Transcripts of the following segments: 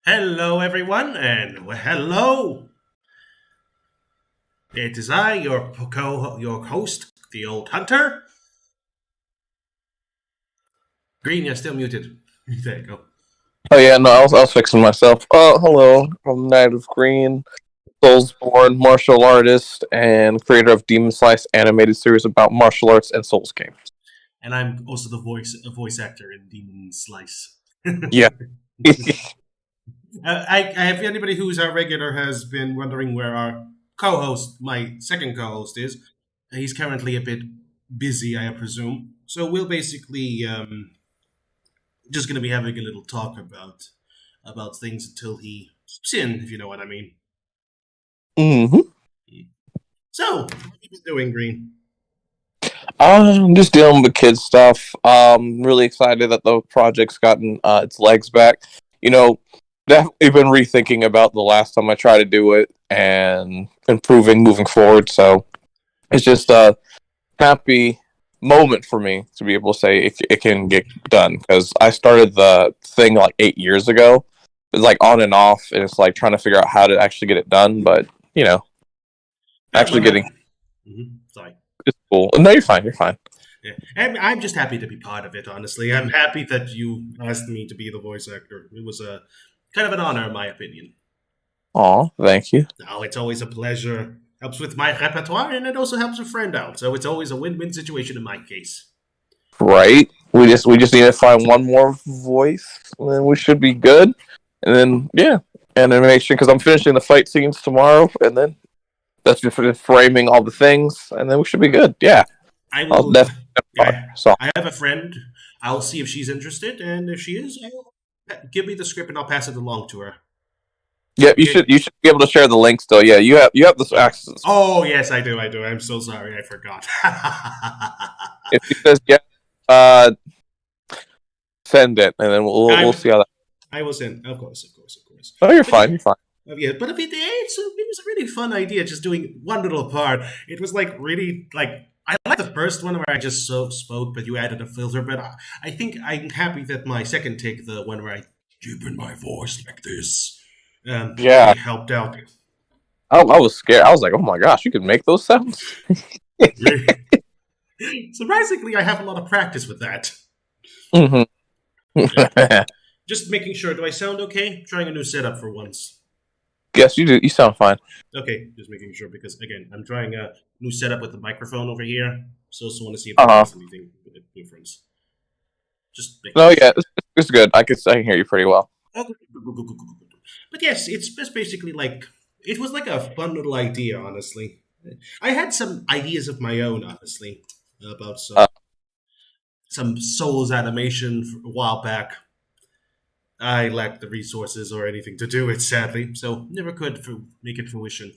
Hello, everyone, and hello. It is I, your host, the old hunter. Green, you're still muted. There you go. Oh yeah, no, I was fixing myself. Hello, I'm Knight of Green, Soulsborne, martial artist, and creator of Demon Slice animated series about martial arts and Souls games. And I'm also the voice actor in Demon Slice. Yeah. If anybody who's our regular has been wondering where our co-host, my second co-host, is, he's currently a bit busy, I presume. So we'll basically just going to be having a little talk about things until he steps in, if you know what I mean. hmm So, what have you been doing, Green? I'm just dealing with kid stuff. Really excited that the project's gotten its legs back. You know, definitely been rethinking about the last time I tried to do it and improving moving forward. So it's just a happy moment for me to be able to say it can get done because I started the thing like 8 years ago. It's like on and off, and it's like trying to figure out how to actually get it done. But actually getting Sorry. it's cool. No, you're fine. You're fine. Yeah. And I'm just happy to be part of it, honestly. I'm happy that you asked me to be the voice actor. It was a kind of an honor, in my opinion. Aw, thank you. Now, it's always a pleasure. Helps with my repertoire, and it also helps a friend out. So it's always a win-win situation in my case. Right. We just need to find one more voice, and then we should be good. And then animation because I'm finishing the fight scenes tomorrow, and then that's just framing all the things, and then we should be good. Yeah. I will. Definitely. So I have a friend. I'll see if she's interested, and if she is, give me the script, and I'll pass it along to her. yeah, you should be able to share the link still. Yeah, you have this access. Oh yes, I do. I'm so sorry, I forgot. If she says send it, and then we'll see how that. I will send, of course. Oh, you're fine. You're fine. Yeah, but it was a really fun idea, just doing one little part. It was like really like I like the first one where I just spoke, but you added a filter. But I think I'm happy that my second take, the one where I deepen my voice like this, really helped out. I was scared. I was like, oh my gosh, you can make those sounds. Surprisingly, I have a lot of practice with that. Yeah. Just making sure. Do I sound okay? Trying a new setup for once. Yes, you do. You sound fine. Okay, just making sure because again, I'm trying a new setup with the microphone over here. So also want to see if there's anything difference. Just it's good. I can hear you pretty well. Okay. But yes, it's just basically like it was like a fun little idea. Honestly, I had some ideas of my own. Honestly, about some Souls animation a while back. I lacked the resources or anything to do it, sadly, so never could make it fruition.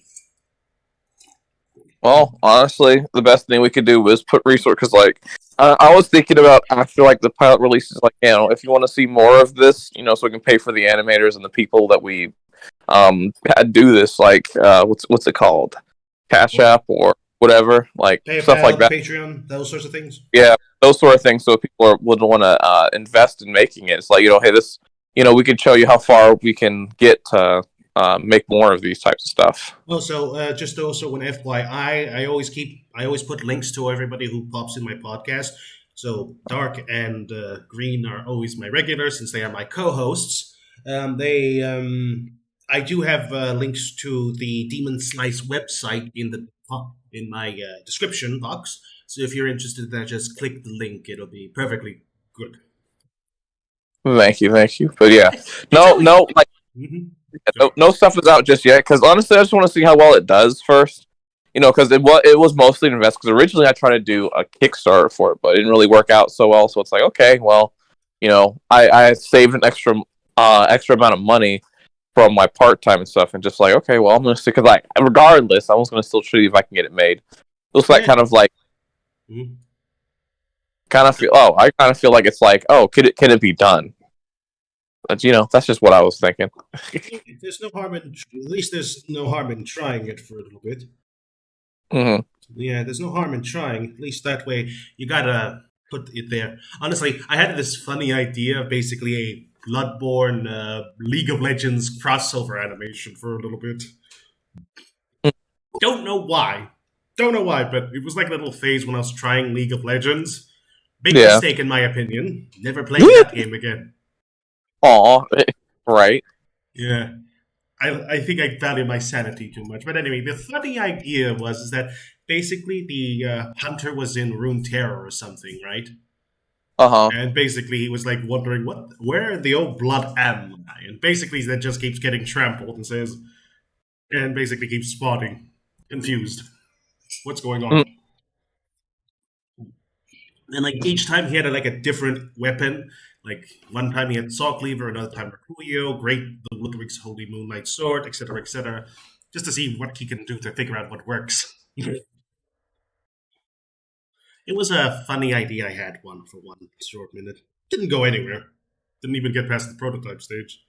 Well, honestly, the best thing we could do was put resources. Like, I was thinking about after like the pilot releases, like if you want to see more of this, so we can pay for the animators and the people that we had do this. Like, what's it called? Cash App or whatever, like PayPal, stuff like that. Patreon, those sorts of things. Yeah, those sort of things. So people would want to invest in making it. It's like hey, this. We could show you how far we can get to make more of these types of stuff. Also, just also an FYI, I always put links to everybody who pops in my podcast. So Darc and Green are always my regulars since they are my co-hosts. I do have links to the Demon Slice website in my description box. So if you're interested in that, just click the link. It'll be perfectly good. Thank you. But yeah, no stuff is out just yet. Because honestly, I just want to see how well it does first. Because it was mostly an invest. Because originally I tried to do a Kickstarter for it, but it didn't really work out so well. So it's like, okay, well, I saved an extra amount of money from my part time and stuff, and just like, okay, well, I'm gonna see because regardless, I was gonna still see if I can get it made. Looks like kind of like. Mm-hmm. I kind of feel like it's like, can it be done? But that's just what I was thinking. There's no harm in trying it for a little bit. Mm-hmm. Yeah, there's no harm in trying. At least that way, you gotta put it there. Honestly, I had this funny idea of basically a bloodborne League of Legends crossover animation for a little bit. Don't know why. Don't know why, but it was like a little phase when I was trying League of Legends. Big mistake, in my opinion. Never played that game again. Aw, right. Yeah. I think I value my sanity too much. But anyway, the funny idea is that basically the hunter was in Runeterra or something, right? Uh-huh. And basically he was like wondering where the old blood am I? And basically that just keeps getting trampled and basically keeps spotting, confused. What's going on? And like each time he had like a different weapon. Like one time he had Saw Cleaver, another time Rakuyo, the Ludwig's Holy Moonlight Sword, etc., just to see what he can do to figure out what works. It was a funny idea I had for one short minute. Didn't go anywhere. Didn't even get past the prototype stage.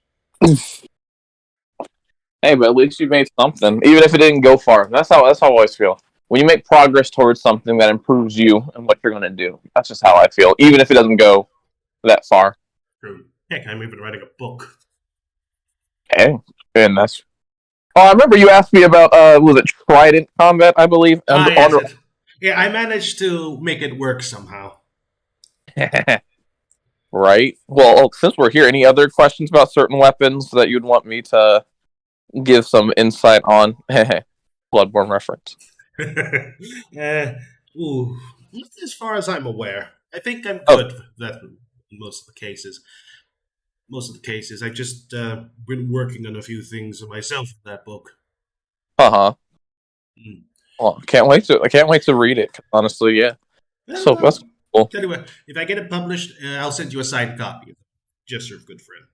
Hey, but at least you made something, even if it didn't go far. That's how I always feel. When you make progress towards something that improves you and what you're going to do, that's just how I feel, even if it doesn't go that far. True. Heck, I'm even writing a book. Okay, and that's... Oh, I remember you asked me about, was it Trident Combat, I believe? Yeah, I managed to make it work somehow. Right. Well, since we're here, any other questions about certain weapons that you'd want me to give some insight on? Bloodborne reference. As far as I'm aware, I think I'm good for that in most of the cases. I just been working on a few things myself in that book. Uh-huh. Well, I can't wait to read it, honestly, yeah. So that's cool. Anyway, if I get it published, I'll send you a signed copy. Gesture of good friend.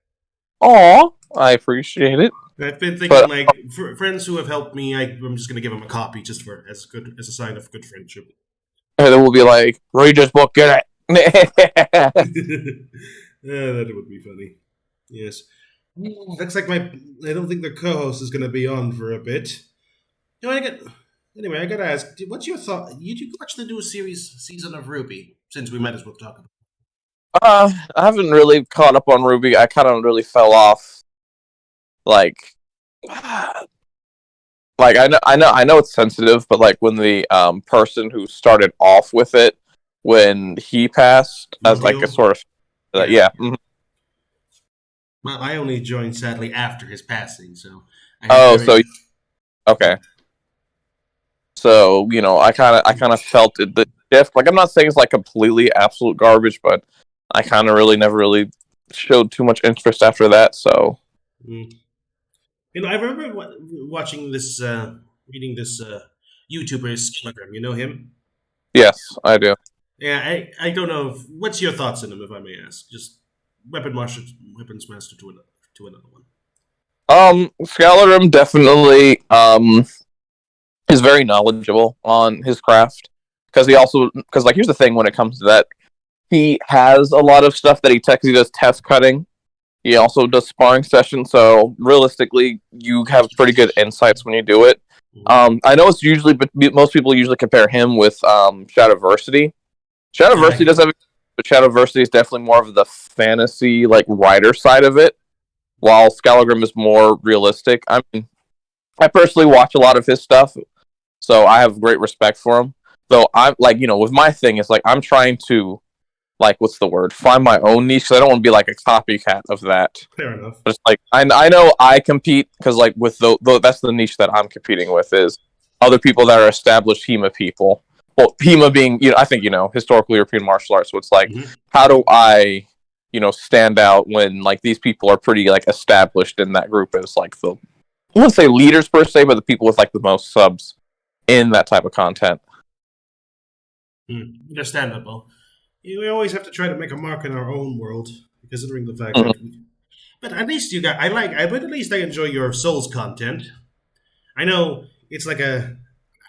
Aw, I appreciate it. I've been thinking, for friends who have helped me, I'm just going to give them a copy just as a sign of good friendship. And then we'll be like, read this book, get it. That would be funny. Yes. Looks like I don't think the co-host is going to be on for a bit. Anyway, I got to ask, what's your thought? Did you watch the new season of Ruby? Since we might as well talk about it. I haven't really caught up on Ruby. I kind of really fell off. I know it's sensitive, but like when the person who started off with it, when he passed, as like a sort of yeah. Mm-hmm. Well, I only joined sadly after his passing, so. Okay. So I kind of felt the shift. Like I'm not saying it's like completely absolute garbage, but I kind of never really showed too much interest after that. So. I remember watching this, reading this YouTuber, Skelegram. You know him? Yes, I do. Yeah, I don't know. What's your thoughts on him, if I may ask? Just weapons master to another one. Skelegram definitely is very knowledgeable on his craft because here's the thing when it comes to that, he has a lot of stuff that he does test cutting. He also does sparring sessions, so realistically, you have pretty good insights when you do it. I know it's usually, but most people usually compare him with Shadowversity. Shadowversity does have, but Shadowversity is definitely more of the fantasy, like writer side of it, while Skelegram is more realistic. I mean, I personally watch a lot of his stuff, so I have great respect for him. Though I'm with my thing, it's like I'm trying to. What's the word? Find my own niche. Because I don't want to be like a copycat of that. Fair enough. But it's I know I compete because with that's the niche that I'm competing with is other people that are established HEMA people. Well, HEMA being I think historical European martial arts. So it's how do I stand out when these people are pretty established in that group as I wouldn't say leaders per se, but the people with the most subs in that type of content. Understandable. We always have to try to make a mark in our own world, considering the fact that. But at least I enjoy your Souls content. I know it's like a.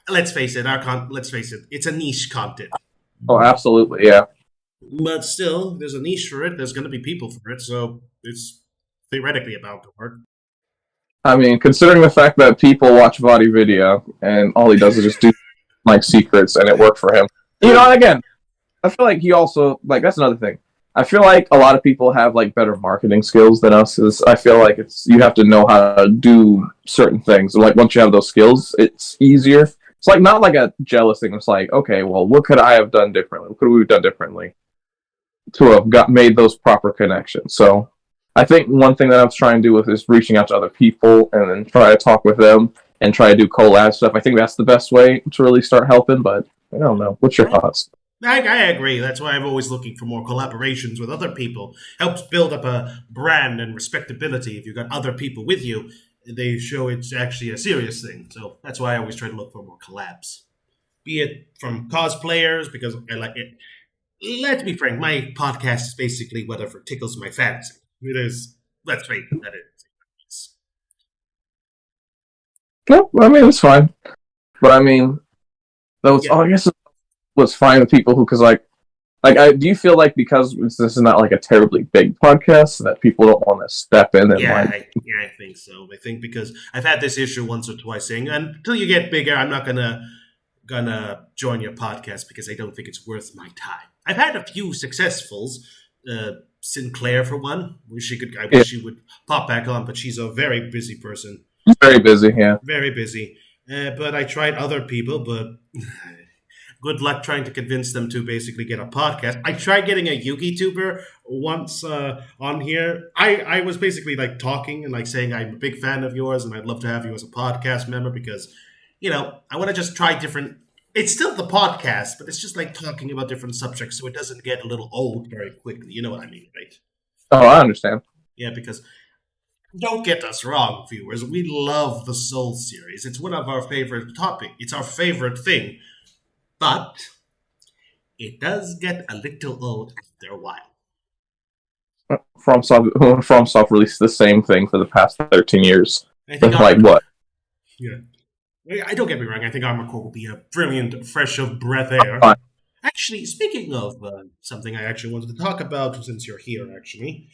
Let's face it, it's a niche content. Oh, absolutely, yeah. But still, there's a niche for it. There's going to be people for it, so it's theoretically about to work. I mean, considering the fact that people watch Vadi video and all he does is just do secrets, and it worked for him. And again. I feel like he also, that's another thing. I feel like a lot of people have like better marketing skills than us. Cause I feel like you have to know how to do certain things. Like once you have those skills, it's easier. It's like not like a jealous thing. It's like, okay, well, what could I have done differently? What could we have done differently to have made those proper connections? So I think one thing that I was trying to do with is reaching out to other people and then try to talk with them and try to do collab stuff. I think that's the best way to really start helping. But I don't know. What's your thoughts? I agree. That's why I'm always looking for more collaborations with other people. Helps build up a brand and respectability. If you've got other people with you, they show it's actually a serious thing. So that's why I always try to look for more collabs. Be it from cosplayers, because I like it. Let's be frank, my podcast is basically whatever tickles my fancy. It is, let's face it, that is. No, I mean, it's fine. But I mean, I guess was fine with people who, because do you feel like because this is not like a terribly big podcast that people don't want to step in and I think so. I think because I've had this issue once or twice saying until you get bigger, I'm not gonna join your podcast because I don't think it's worth my time. I've had a few successfuls, Sinclair for one. I wish she would pop back on, but she's a very busy person. Very busy, yeah. Very busy. But I tried other people, but good luck trying to convince them to basically get a podcast. I tried getting a Yugi-tuber once on here. I was basically like talking and like saying I'm a big fan of yours and I'd love to have you as a podcast member because, I want to just try different... It's still the podcast, but it's just like talking about different subjects so it doesn't get a little old very quickly. You know what I mean, right? Oh, I understand. Yeah, because... Don't get us wrong, viewers. We love the Souls series. It's one of our favorite topics. It's our favorite thing. But it does get a little old after a while. FromSoft released the same thing for the past 13 years. I think what? Yeah. I don't get me wrong. I think Armor Core will be a brilliant fresh of breath air. Actually, speaking of something I actually wanted to talk about since you're here, actually.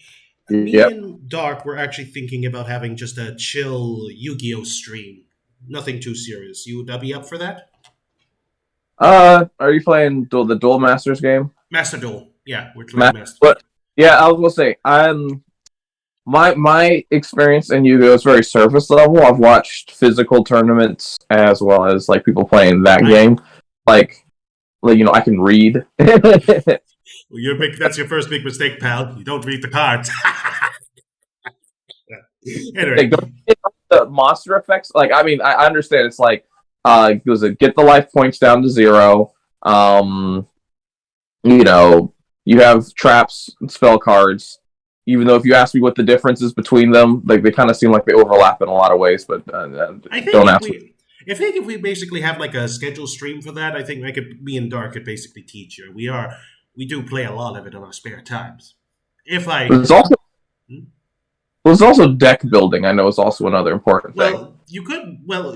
Me and Darc were actually thinking about having just a chill Yu-Gi-Oh! Stream. Nothing too serious. You would be up for that? Are you playing the Duel Masters game? Master Duel. Yeah, we're playing Master. But yeah, I was gonna say my experience in Yu-Gi-Oh! Is very surface level. I've watched physical tournaments as well as like people playing that game. Like I can read. Well, that's your first big mistake, pal. You don't read the cards. Anyway. The monster effects, I understand it's like, get the life points down to 0. You have traps and spell cards. Even though if you ask me what the difference is between them, they kind of seem like they overlap in a lot of ways, but don't ask me. I think if we basically have like a scheduled stream for that, I think me and Darc could basically teach you. We do play a lot of it on our spare times. There's also deck building. I know is also another important thing.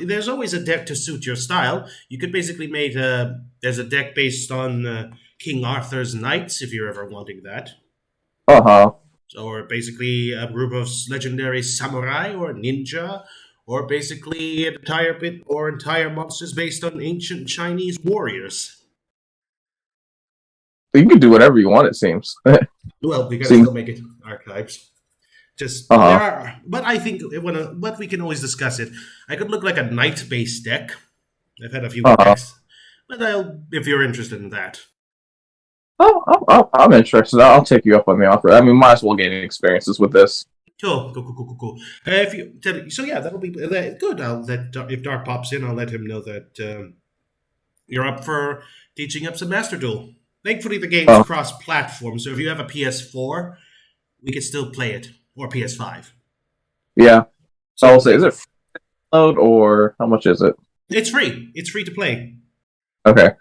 There's always a deck to suit your style. You could basically make there's a deck based on King Arthur's Knights, if you're ever wanting that. Or basically a group of legendary samurai or ninja, or basically an entire monsters based on ancient Chinese warriors. You can do whatever you want, it seems. Well, we gotta still make it archives. Just there are, but I think but we can always discuss it. I could look like a knight-based deck. I've had a few decks, but if you're interested in that. I'm interested. I'll take you up on the offer. I mean, might as well gain experiences with this. Cool. That'll be good. If Darc pops in, I'll let him know that you're up for teaching up some Master Duel. Thankfully, the game's cross-platform, so if you have a PS4, we can still play it, or PS5. Yeah. So I'll say, is it free download, or how much is it? It's free. It's free to play. Okay.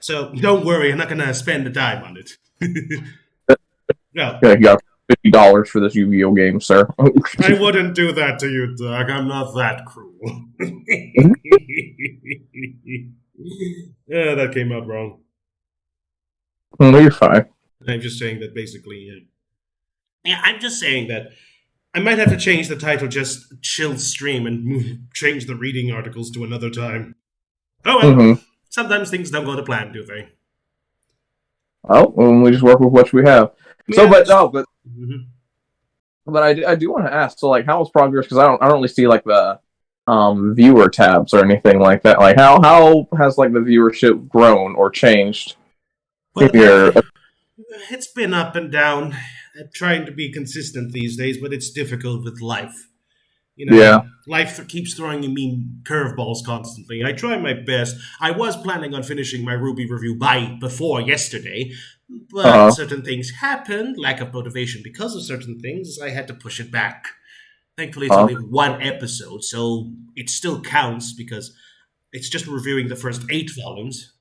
So don't worry, I'm not going to spend a dime on it. No. Yeah, you got $50 for this Yu-Gi-Oh! Game, sir. I wouldn't do that to you, Doug. I'm not that cruel. Yeah, that came out wrong. No, you're fine. I'm just saying that basically... I'm just saying that I might have to change the title just Chill Stream and change the reading articles to another time. Oh well, Sometimes things don't go to plan, do they? Oh, well, we just work with what we have. So, Yeah, but that's. no, but Mhm. but I do want to ask. So, like, how was progress? Because I don't really see like the viewer tabs or anything like that. Like, how has like the viewership grown or changed Well, here? it's been up and down. I'm trying to be consistent these days, but it's difficult with life. Yeah. Life keeps throwing me curveballs constantly. I try my best. I was planning on finishing my Ruby review by before yesterday, but Uh certain things happened, lack of motivation because of certain things. I had to push it back. Thankfully, it's huh. only one episode, so it still counts because it's just reviewing the first 8 volumes,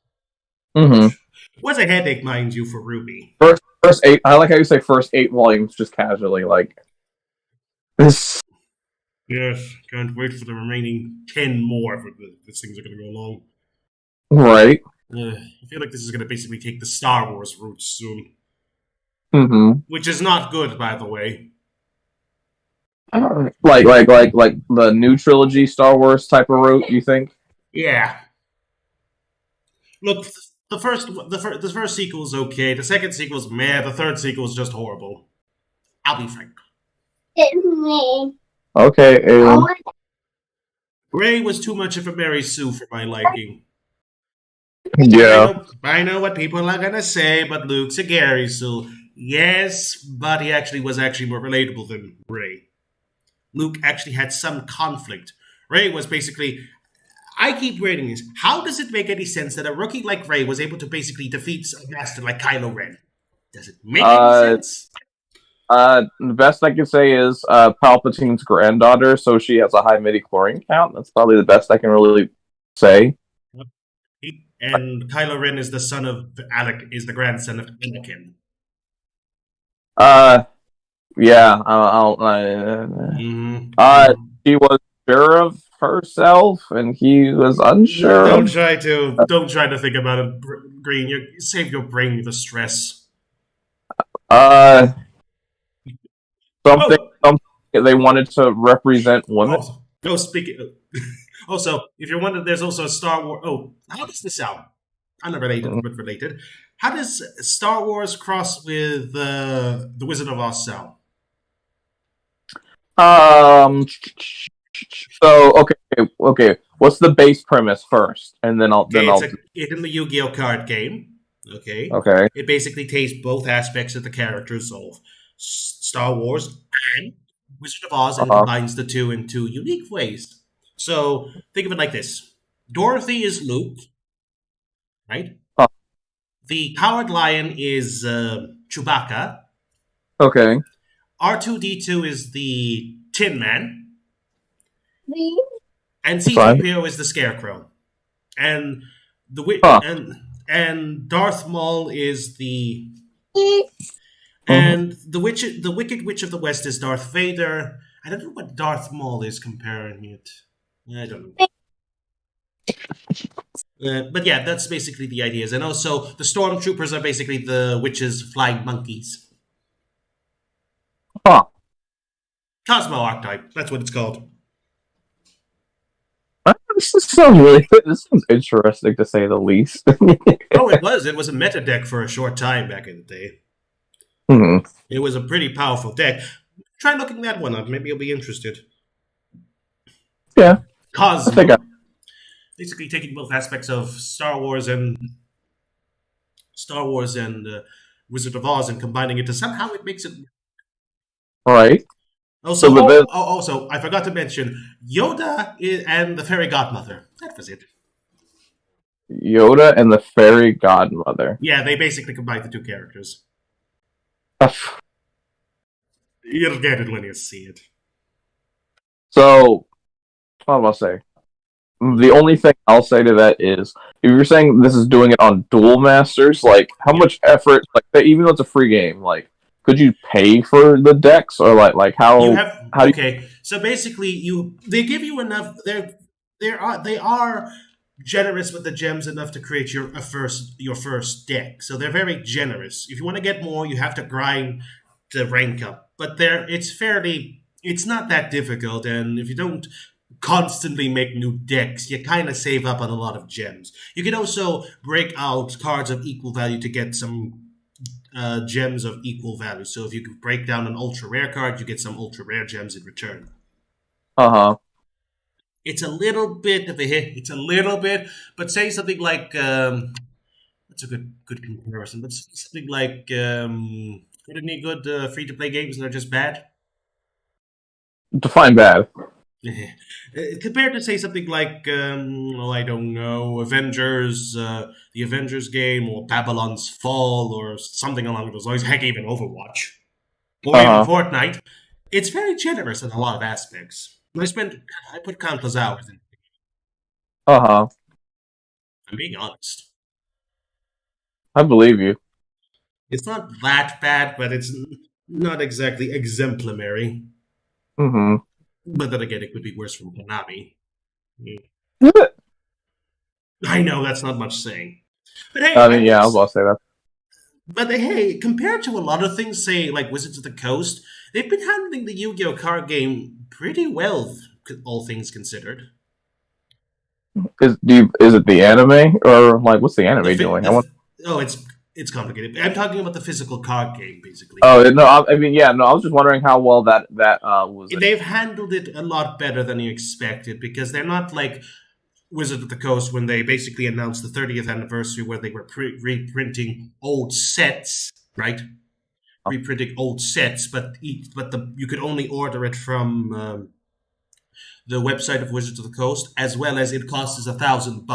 Mm-hmm. which was a headache, mind you, for Ruby. First eight. I like how you say first 8 volumes just casually. Like this. Yes, can't wait for the remaining 10 more if these things are going to go along. Right. I feel like this is going to basically take the Star Wars route soon, Mm-hmm. which is not good, by the way. Like the new trilogy Star Wars type of route. You think? Yeah, look, the first sequel is okay. The second sequel is meh. The third sequel is just horrible. I'll be frank. It's me. Okay, Aiden. Ray was too much of a Mary Sue for my liking. Yeah. I know what people are gonna say, but Luke's a Gary Sue. Yes, but he actually was actually more relatable than Ray. Luke actually had some conflict. Ray was basically. I keep reading this. How does it make any sense that a rookie like Ray was able to basically defeat a master like Kylo Ren? Does it make any Uh, sense? the best I can say is Palpatine's granddaughter, so she has a high midi chlorine count. That's probably the best I can really say. And Kylo Ren is the son of Alec, is the grandson of Anakin. Uh, yeah. Mm-hmm. She was sure of herself, and he was unsure Don't of. try to don't try to think about it, Green. You save your brain the stress. Uh, something, Oh, something they wanted to represent women. no. Speaking. Also, if you're wondering, there's also a Star Wars. Oh, how does this sound? Unrelated, but related. How does Star Wars cross with the Wizard of Oz sound? Um. So okay. What's the base premise first, and then I'll Okay, it's in the Yu-Gi-Oh card game. Okay, okay. it basically takes both aspects of the characters of Star Wars and Wizard of Oz and Uh-huh. combines the two in two unique ways. So think of it like this: Dorothy is Luke, right? Huh. The Coward Lion is Chewbacca. Okay. R2D2 is the Tin Man, and Fine. C3PO is the Scarecrow, and the Huh. and Darth Maul is the Mhm. and the Wicked Witch of the West is Darth Vader. I don't know what Darth Maul is comparing it. I don't know. But yeah, that's basically the ideas. And also, the stormtroopers are basically the witches' flying monkeys. Huh. Cosmo archetype. That's what it's called. This sounds really. This sounds interesting to say the least. Oh, it was. It was a meta deck for a short time back in the day. Hmm. It was a pretty powerful deck. Try looking that one up. Maybe you'll be interested. Yeah. Cosmo. Basically taking both aspects of Star Wars and Wizard of Oz and combining it to somehow it makes it. Right. Also, So the also, I forgot to mention and the fairy godmother. That was it. Yoda and the fairy godmother. Yeah, they basically combined the two characters. You'll get it when you see it. So, what was I say? The only thing I'll say to that is, if you're saying this is doing it on Duel Masters, like how much effort, like even though it's a free game, like could you pay for the decks or like You how have how do okay. So basically, they give you enough. They are generous with the gems enough to create your first deck. So they're very generous. If you want to get more, you have to grind to rank up. But it's not that difficult. And if you don't constantly make new decks, you kind of save up on a lot of gems. You can also break out cards of equal value to get some gems of equal value. So if you could break down an ultra rare card, you get some ultra rare gems in return. Uh huh. It's a little bit of a hit. It's a little bit, but say something like that's a good comparison. But say something like are there any good free to play games that are just bad? Define bad. Compared to say something like well, I don't know, Avengers, the Avengers game, or Babylon's Fall, or something along those lines. Heck, even Overwatch, or Uh even huh. Fortnite. It's very generous in a lot of aspects. I put countless hours in. Uh huh. I'm being honest. I believe you. It's not that bad, but it's not exactly exemplary. Mm-hmm. But then again, it could be worse from Konami. Is it? I know that's not much saying. But hey, I I mean, would. yeah, I was about to say that. But hey, compared to a lot of things, say like Wizards of the Coast, they've been handling the Yu-Gi-Oh card game pretty well, all things considered. Is it the anime or like what's the The anime fi- doing? the oh, it's complicated. I'm talking about the physical card game, basically. Oh no, I mean yeah, no, I was just wondering how well that was it. They've handled it a lot better than you expected because they're not like Wizard of the Coast when they basically announced the 30th anniversary where they were reprinting old sets, right? Reprinting old sets, but you could only order it from the website of Wizards of the Coast, as well as it costs us $1,000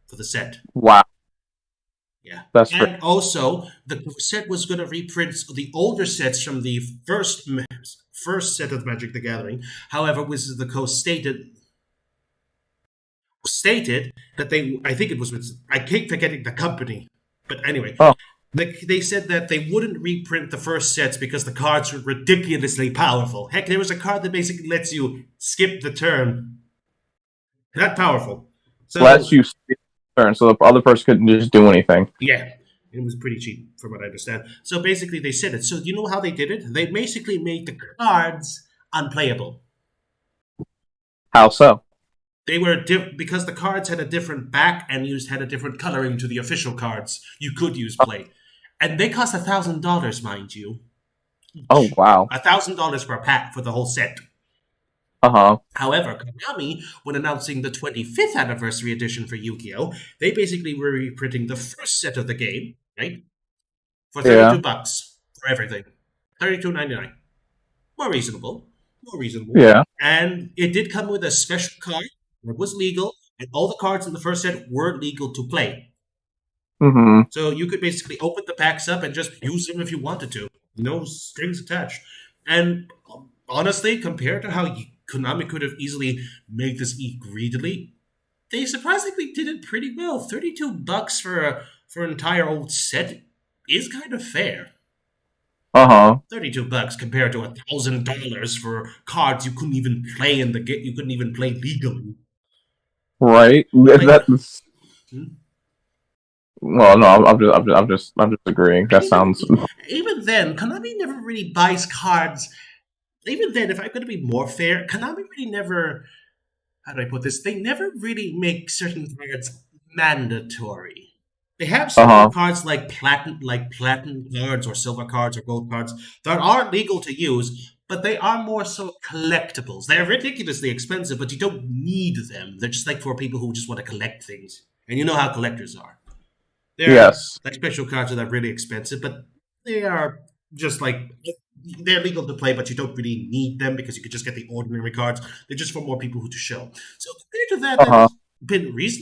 for the set. Wow, Yeah, that's true. and also the set was going to reprint the older sets from the first set of Magic the Gathering. However, Wizards of the Coast stated that I think it was, I keep forgetting the company, but anyway, Oh, they said that they wouldn't reprint the first sets because the cards were ridiculously powerful. Heck, there was a card that basically lets you skip the turn. That powerful. lets So, you skip turn, so the other person couldn't just do anything. yeah, it was pretty cheap from what I understand. So basically, they said it. So do you know how they did it? They basically made the cards unplayable. How so? They were because the cards had a different back and had a different coloring to the official cards. You could use play, and they cost $1,000, mind you. Oh wow. $1,000 per pack for the whole set. Uh huh. However, Konami, when announcing the 25th anniversary edition for Yu-Gi-Oh, they basically were reprinting the first set of the game, right, for Yeah. $32 for everything, $32.99. More reasonable, more reasonable. Yeah. And it did come with a special card that was legal, and all the cards in the first set were legal to play. Mm-hmm. So you could basically open the packs up and just use them if you wanted to. No strings attached. And honestly, compared to how Konami could have easily made this eat greedily, they surprisingly did it pretty well. $32 for an entire old set is kind of fair. Uh huh. $32 compared to $1,000 for cards you couldn't even play in the game. You couldn't even play legally. Right. Like, That's hmm? well, no, I'm just agreeing. And That sounds. even then, Konami never really buys cards. Even then, if I'm going to be more fair, Konami really never. How do I put this? They never really make certain cards mandatory. They have Uh certain huh. cards like platinum cards or silver cards or gold cards that are legal to use, but they are more so collectibles. They're ridiculously expensive, but you don't need them. They're just like for people who just want to collect things, and you know how collectors are. They're Yes. like special cards that are really expensive, but they are just like they're legal to play, but you don't really need them because you could just get the ordinary cards. They're just for more people who to show. So compared to that, Uh huh. Konami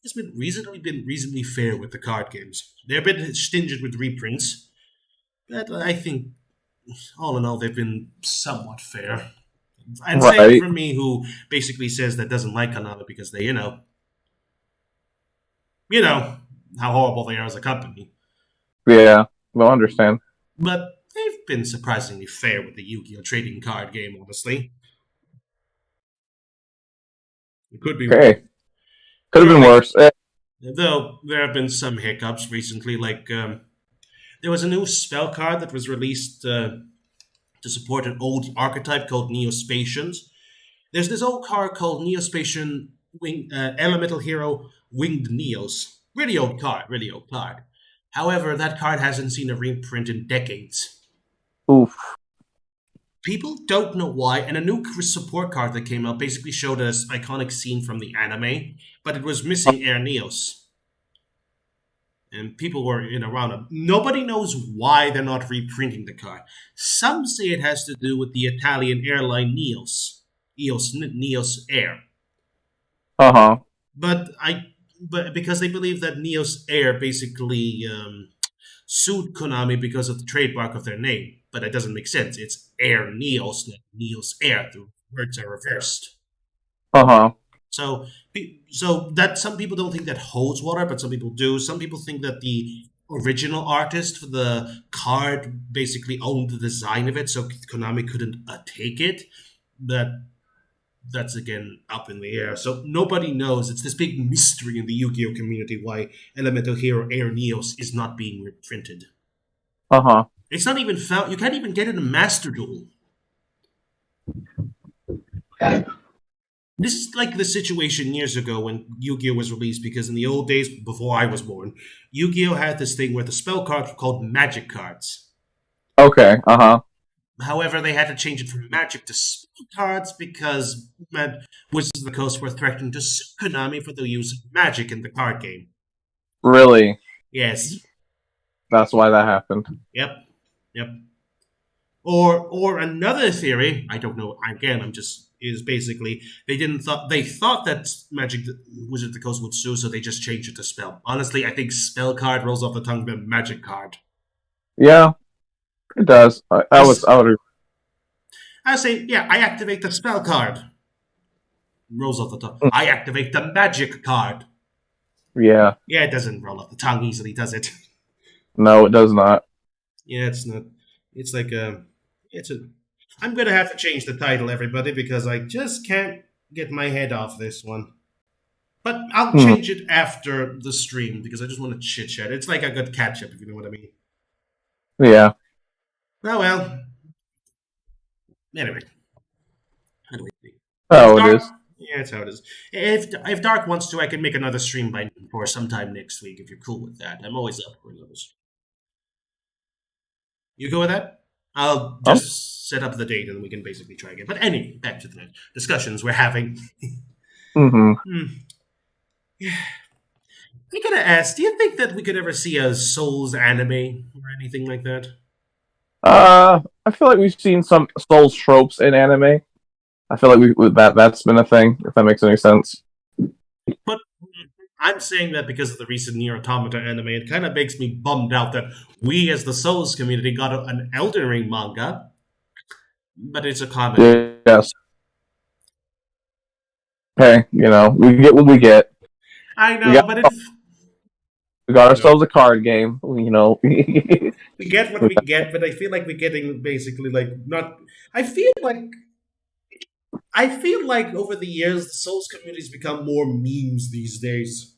has been reasonably fair with the card games. They've been stingent with reprints, but I think all in all they've been somewhat fair. And say it Right. from me, who basically says that doesn't like Konami because they, you know how horrible they are as a company. Yeah. Well, I understand. But they've been surprisingly fair with the Yu-Gi-Oh trading card game. Honestly, it could be worse. Okay. Could have been Like, worse. though there have been some hiccups recently. Like there was a new spell card that was released to support an old archetype called Neospatians. There's this old card called Elemental Hero Winged Neos. Really old card, really old card. However, that card hasn't seen a reprint in decades. Oof. People don't know why, and a new support card that came out basically showed us iconic scene from the anime, but it was missing Air Neos. And people were in around them. Nobody knows why they're not reprinting the card. Some say it has to do with the Italian airline Neos Air. Uh-huh. But because they believe that Neos Air basically sued Konami because of the trademark of their name, but that doesn't make sense. It's Air Neos, not Neos Air. The words are reversed. Uh-huh. So, that some people don't think that holds water, but some people do. Some people think that the original artist for the card basically owned the design of it, so Konami couldn't take it. That's again up in the air. So nobody knows. It's this big mystery in the Yu-Gi-Oh community why Elemental Hero Air Neos is not being reprinted. Uh-huh. It's not even found. You can't even get it in Master Duel. This is like the situation years ago when Yu-Gi-Oh was released, because in the old days, before I was born, Yu-Gi-Oh had this thing where the spell cards were called magic cards. Okay, uh-huh. However, they had to change it from magic to spell cards because Wizards of the Coast were threatening to sue Konami for the use of magic in the card game. Really? Yes. That's why that happened. Yep. Or another theory, I don't know, again, is basically they thought that Magic Wizard of the Coast would sue, so they just changed it to spell. Honestly, I think spell card rolls off the tongue than magic card. Yeah, it does. I would. I say, yeah, I activate the spell card. Rolls off the tongue. I activate the magic card. Yeah. Yeah, it doesn't roll off the tongue easily, does it? No, it does not. Yeah, it's not. It's like I'm gonna have to change the title, everybody, because I just can't get my head off this one. But I'll change it after the stream because I just want to chit chat. It's like a good catch up, if you know what I mean. Yeah. Oh well. Anyway. How do we think? Oh, it is. Yeah, that's how it is. If Darc wants to, I can make another stream by for sometime next week if you're cool with that. I'm always up for those. You go with that? I'll just set up the date and we can basically try again. But anyway, back to the discussions we're having. Yeah. I gotta ask, do you think that we could ever see a Souls anime or anything like that? I feel like we've seen some Souls tropes in anime. I feel like that's been a thing, if that makes any sense. But I'm saying that because of the recent Nier Automata anime, it kind of makes me bummed out that we, as the Souls community, got an eldenring manga, but it's a comedy. Yes. Hey, we get what we get. I know, but we got ourselves a card game. We get what we get, but I feel like we're getting basically not. I feel like over the years, the Souls community's become more memes these days.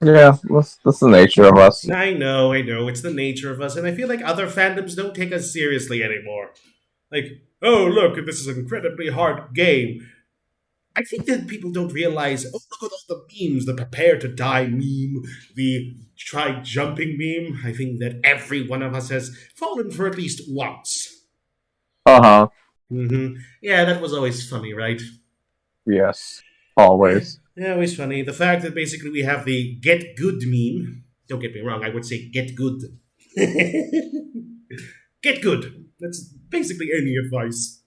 Yeah, that's the nature of us. I know, it's the nature of us, and I feel like other fandoms don't take us seriously anymore. Like, oh look, this is an incredibly hard game. I think that people don't realize, oh, look at all the memes, the prepare to die meme, the try jumping meme. I think that every one of us has fallen for at least once. Uh-huh. Mm-hmm. Yeah, that was always funny, right? Yes, always. Yeah, always funny. The fact that basically we have the get good meme. Don't get me wrong, I would say get good. Get good. That's basically any advice.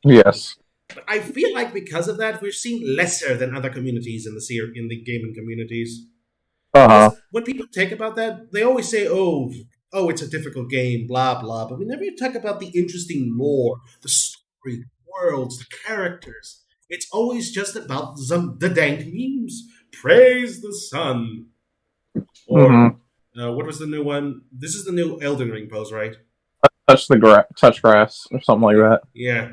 Yes. But I feel like because of that, we're seeing lesser than other communities in the gaming communities. Uh-huh. When people talk about that, they always say, oh, it's a difficult game, blah, blah. But we never talk about the interesting lore, the story, the worlds, the characters. It's always just about the dank memes. Praise the sun. Or, what was the new one? This is the new eldenring pose, right? Touch grass, or something like that. Yeah.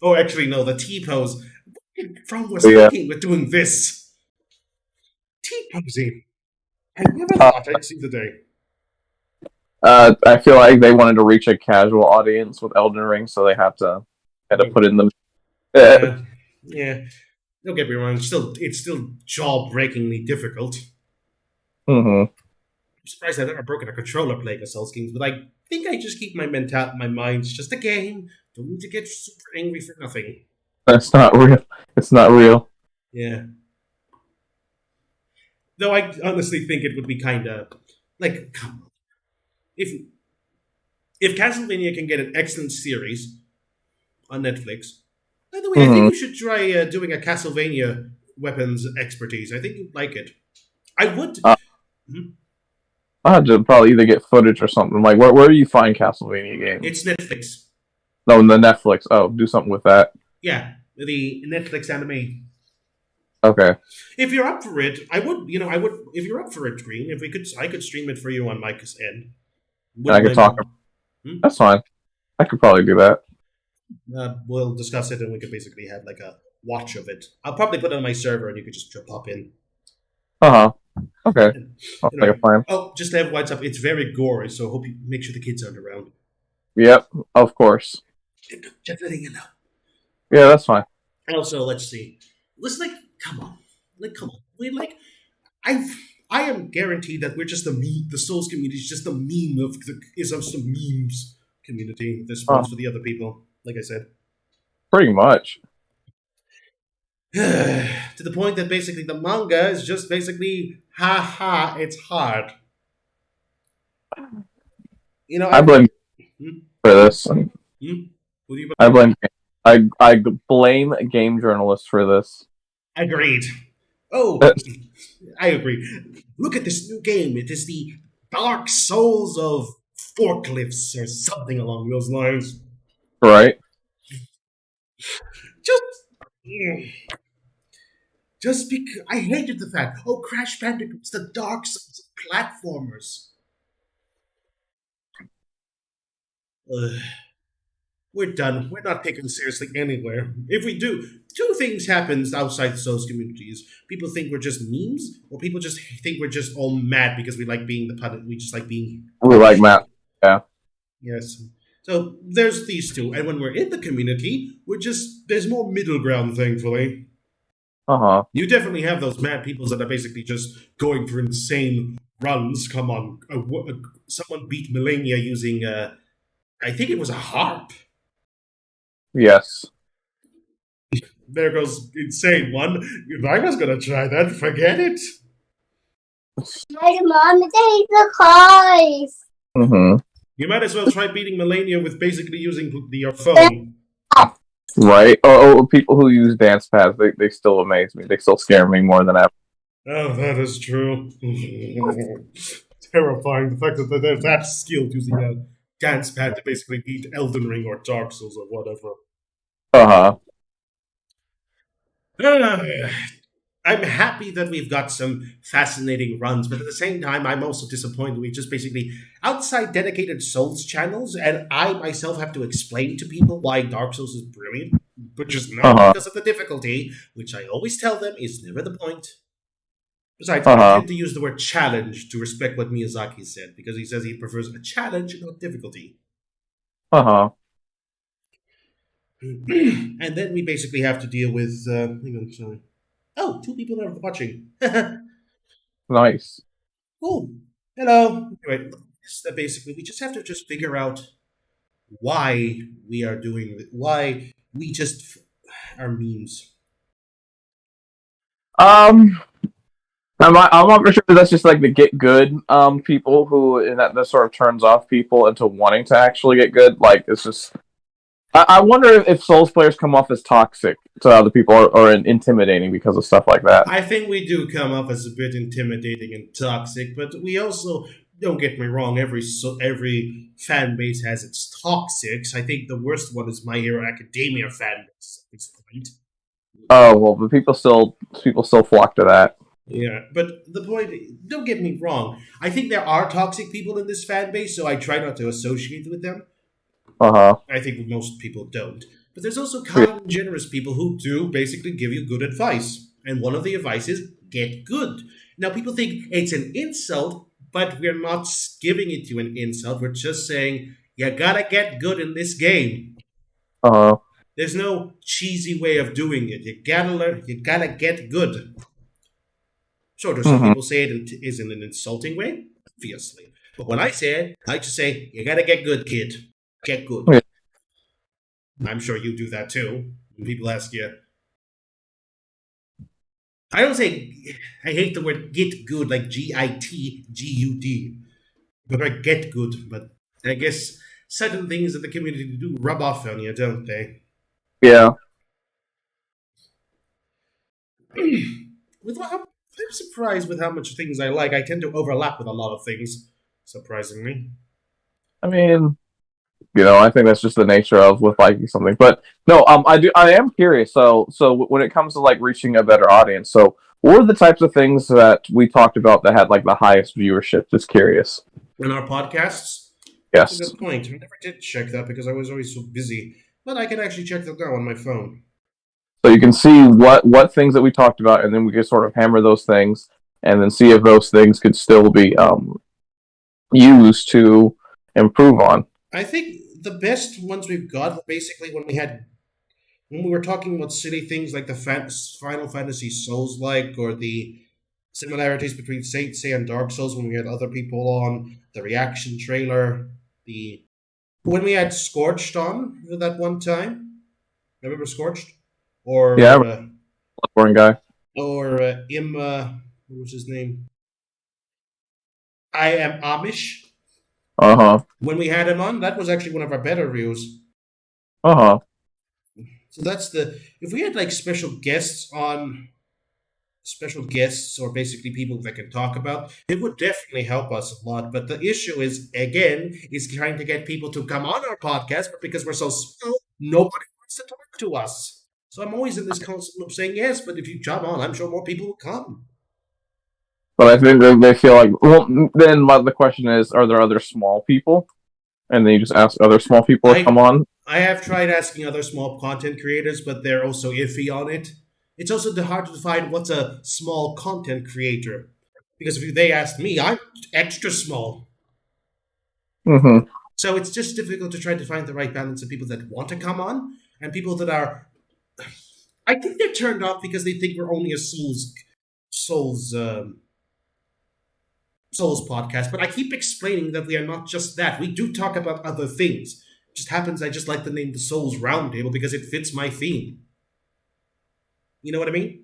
Oh, actually, no, the T-pose. From was thinking with doing this. T-posing. I never thought I'd see the day. I feel like they wanted to reach a casual audience with Elden Ring, so they had to put in the. Yeah. Don't get me wrong. It's still jaw-breakingly difficult. Mm-hmm. I'm surprised I've never broken a controller playing a Souls game, but I think I just keep my mind's just a game. Don't need to get super angry for nothing. That's not real. It's not real. Yeah. Though I honestly think it would be kind of like, come on. If Castlevania can get an excellent series on Netflix, by the way, I think Mm-hmm. you should try doing a Castlevania weapons expertise. I think you'd like it. I would. Mhm. I had to probably either get footage or something. Like, where do you find Castlevania games? It's Netflix. No, the Netflix. Oh, do something with that. Yeah, the Netflix anime. Okay. If you're up for it, I would. I would. If you're up for it, Green, if we could, I could stream it for you on Mike's end. And I could talk. Hmm? That's fine. I could probably do that. We'll discuss it, and we could basically have like a watch of it. I'll probably put it on my server, and you could just pop in. Uh huh. Okay. I'll take a plan. Oh, just to have what's up. It's very gory, so hope you make sure the kids aren't around. Yep. Of course. Just letting you know. Yeah, that's fine. Also, let's see. Let's come on, come on. I am guaranteed that we're just a meme. The Souls community is just a meme of is just a memes community. This one's for the other people. Like I said, pretty much. To the point that basically the manga is just basically it's hard. I blame for this. Who do you I blame. I blame game journalists for this. Agreed. Oh, I agree. Look at this new game. It is the Dark Souls of forklifts or something along those lines. Right. Just because I hated the fact. Oh, Crash Bandicoot's the Dark Souls of platformers. We're done. We're not taken seriously anywhere. If we do, two things happens outside the Souls communities. People think we're just memes, or people just think we're just all mad because we like being the pundit. We just like being. We like Matt. Yeah. Yes. So there's these two, and when we're in the community, there's more middle ground. Thankfully. Uh-huh. You definitely have those mad people that are basically just going for insane runs. Come on, someone beat Millennia using I think it was a harp. Yes. There goes insane one. If I was gonna try that, forget it. My mom takes the cars. Mm-hmm. You might as well try beating Millennia with basically using your phone. Right. Or people who use dance pads, they still amaze me. They still scare me more than ever. Oh, that is true. Terrifying. The fact that they're that skilled using a dance pad to basically beat eldenring or Dark Souls or whatever. Uh-huh. I'm happy that we've got some fascinating runs, but at the same time, I'm also disappointed we just basically, outside dedicated Souls channels, and I myself have to explain to people why Dark Souls is brilliant, but just not because of the difficulty, which I always tell them is never the point. Besides, I tend to use the word challenge to respect what Miyazaki said, because he says he prefers a challenge, not difficulty. Uh-huh. And then we basically have to deal with... hang on, sorry. Oh, 2 people are watching. Nice. Cool. Hello. Anyway, so basically, we just have to figure out why we are doing... Why we just are memes. I'm not for sure that's just like the get good people who, and that sort of turns off people into wanting to actually get good. Like, it's just... I wonder if Souls players come off as toxic to other people or intimidating because of stuff like that. I think we do come off as a bit intimidating and toxic, but we also, don't get me wrong, every fan base has its toxics. I think the worst one is My Hero Academia fan base at this point. Oh, well, but people still flock to that. Yeah, but the point, don't get me wrong, I think there are toxic people in this fan base, so I try not to associate with them. Uh-huh. I think most people don't. But there's also kind and generous people who do basically give you good advice. And one of the advice is, get good. Now, people think it's an insult, but we're not giving it to an insult. We're just saying, you gotta get good in this game. Uh-huh. There's no cheesy way of doing it. You gotta learn, you gotta get good. Sure, do some people say it is in an insulting way? obviously. But when I say it, I just say, you gotta get good, kid. Get good. Yeah. I'm sure you do that too. When people ask you, I don't say, I hate the word get good, like GITGUD. But I get good, but I guess certain things that the community do rub off on you, don't they? Yeah. I'm surprised with how much things I like. I tend to overlap with a lot of things, surprisingly. I mean, I think that's just the nature of with liking something. But no, I am curious. So when it comes to like reaching a better audience, so what were the types of things that we talked about that had like the highest viewership? Just curious. In our podcasts? Yes. That's a good point. I never did check that because I was always so busy. But I can actually check that now on my phone. So you can see what things that we talked about, and then we can sort of hammer those things, and then see if those things could still be used to improve on. I think the best ones we've got were basically when we were talking about silly things like the Final Fantasy Souls like, or the similarities between Saint Seiya and Dark Souls when we had other people on, the reaction trailer, when we had Scorched on that one time. Remember Scorched? Or yeah, bloodborne guy. Or what was his name? I Am Amish. When we had him on, that was actually one of our better reviews. So that's if we had like special guests, or basically people that can talk about, it would definitely help us a lot. But the issue is trying to get people to come on our podcast, but because we're so small, nobody wants to talk to us. So I'm always in this constant loop saying, yes, but if you jump on, I'm sure more people will come. But I think they feel like, well, then the question is, are there other small people? And then you just ask other small people to come on? I have tried asking other small content creators, but they're also iffy on it. It's also hard to define what's a small content creator. Because if they asked me, I'm extra small. Mm-hmm. So it's just difficult to try to find the right balance of people that want to come on and people that are... I think they're turned off because they think we're only a Souls podcast, but I keep explaining that we are not just that. We do talk about other things. It just happens I just like the name the Souls Roundtable because it fits my theme. You know what I mean?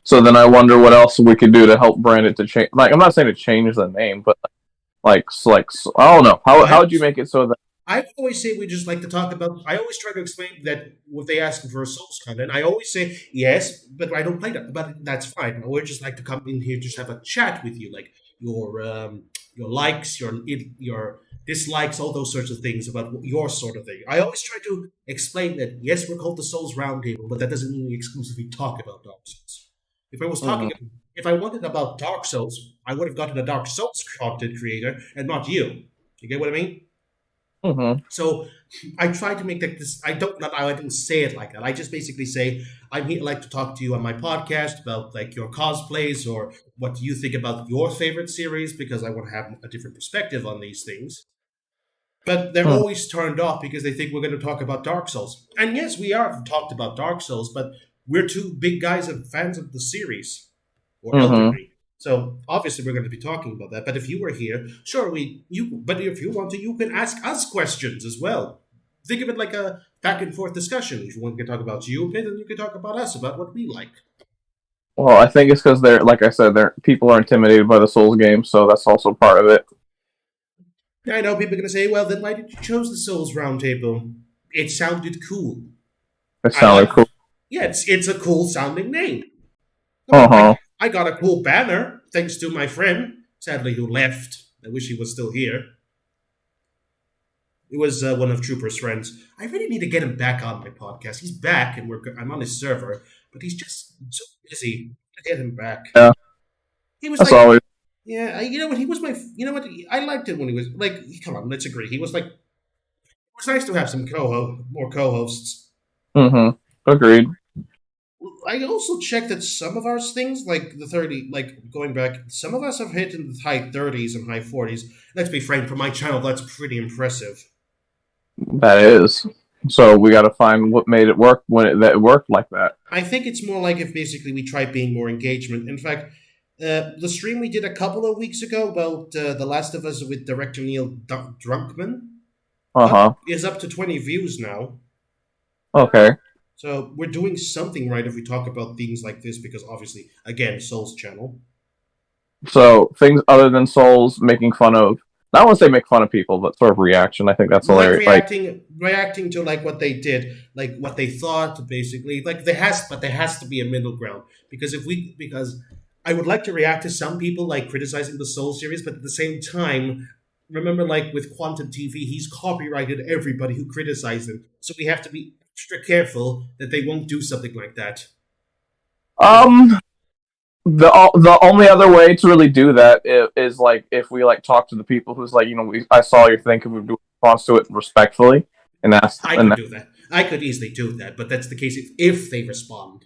So then I wonder what else we could do to help brand it to change. Like, I'm not saying to change the name, but like I don't know. How would you make it so that I always say we just like to talk about... I always try to explain that if they ask for a Souls content, I always say, yes, but I don't play that. But that's fine. We just like to come in here, just have a chat with you, like your likes, your dislikes, all those sorts of things about your sort of thing. I always try to explain that, yes, we're called the Souls Roundtable, but that doesn't mean we exclusively talk about Dark Souls. If I was talking... If I wanted about Dark Souls, I would have gotten a Dark Souls content creator and not you. You get what I mean? So I try to make that I didn't say it like that. I just basically say I'm here like to talk to you on my podcast about like your cosplays or what you think about your favorite series, because I want to have a different perspective on these things. But they're always turned off because they think we're going to talk about Dark Souls. And yes, we are talked about Dark Souls, but we're two big guys and fans of the series or eldenring. So obviously we're going to be talking about that. But if you were here, sure, but if you want to, you can ask us questions as well. Think of it like a back and forth discussion. If you want to talk about you, then you can talk about us, about what we like. Well, I think it's because like I said, people are intimidated by the Souls games, so that's also part of it. I know people are going to say, well, then why did you choose the Souls Roundtable? It sounded cool. It sounded cool. Yeah, it's a cool sounding name. I got a cool banner, thanks to my friend, sadly, who left. I wish he was still here. It was one of Trooper's friends. I really need to get him back on my podcast. He's back, and I'm on his server, but he's just so busy to get him back. Yeah. He was always... Yeah, you know what? He was I liked him when he was, like, come on, let's agree. He was like, it was nice to have some more co-hosts. Agreed. I also checked that some of our things, like the 30, like going back, some of us have hit in the high 30s and high 40s. Let's be frank, for my channel, that's pretty impressive. That is. So we got to find what made it work when it worked like that. I think it's more like if basically we try being more engagement. In fact, The stream we did a couple of weeks ago about The Last of Us with director Neil Druckmann is up to 20 views now. Okay. So we're doing something right if we talk about things like this, because obviously, again, Souls channel. So things other than Souls, making fun of. I won't say make fun of people, but sort of reaction. I think that's hilarious. Reacting to like what they did, like what they thought, basically. Like there has to be a middle ground, because I would like to react to some people like criticizing the Soul series, but at the same time, remember, like with Quantum TV, he's copyrighted everybody who criticized him, so we have to be extra careful that they won't do something like that. The only other way to really do that is like if we like talk to the people who's like, I saw your thing, and we do a response to it respectfully, and that's do that. I could easily do that, but that's the case if they respond.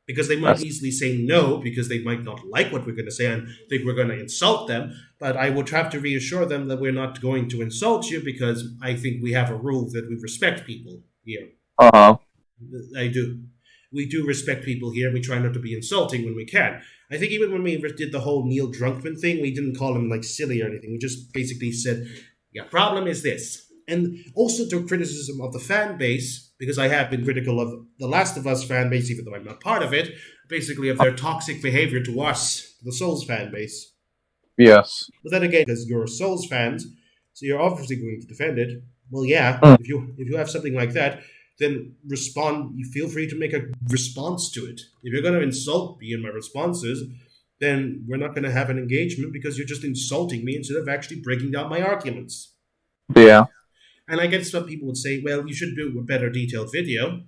Because they might easily say no, because they might not like what we're going to say and think we're going to insult them. But I would have to reassure them that we're not going to insult you, because I think we have a rule that we respect people here. I do. We do respect people here. We try not to be insulting when we can. I think even when we did the whole Neil Druckmann thing, we didn't call him like silly or anything. We just basically said, "Yeah, problem is this." And also to criticism of the fan base, because I have been critical of the Last of Us fan base, even though I'm not part of it, basically of their toxic behavior to us, the Souls fan base. Yes. But then again, because you're Souls fans, so you're obviously going to defend it. Well, yeah, if you have something like that, then respond. You feel free to make a response to it. If you're going to insult me in my responses, then we're not going to have an engagement, because you're just insulting me instead of actually breaking down my arguments. Yeah. And I guess some people would say, well, you should do a better detailed video.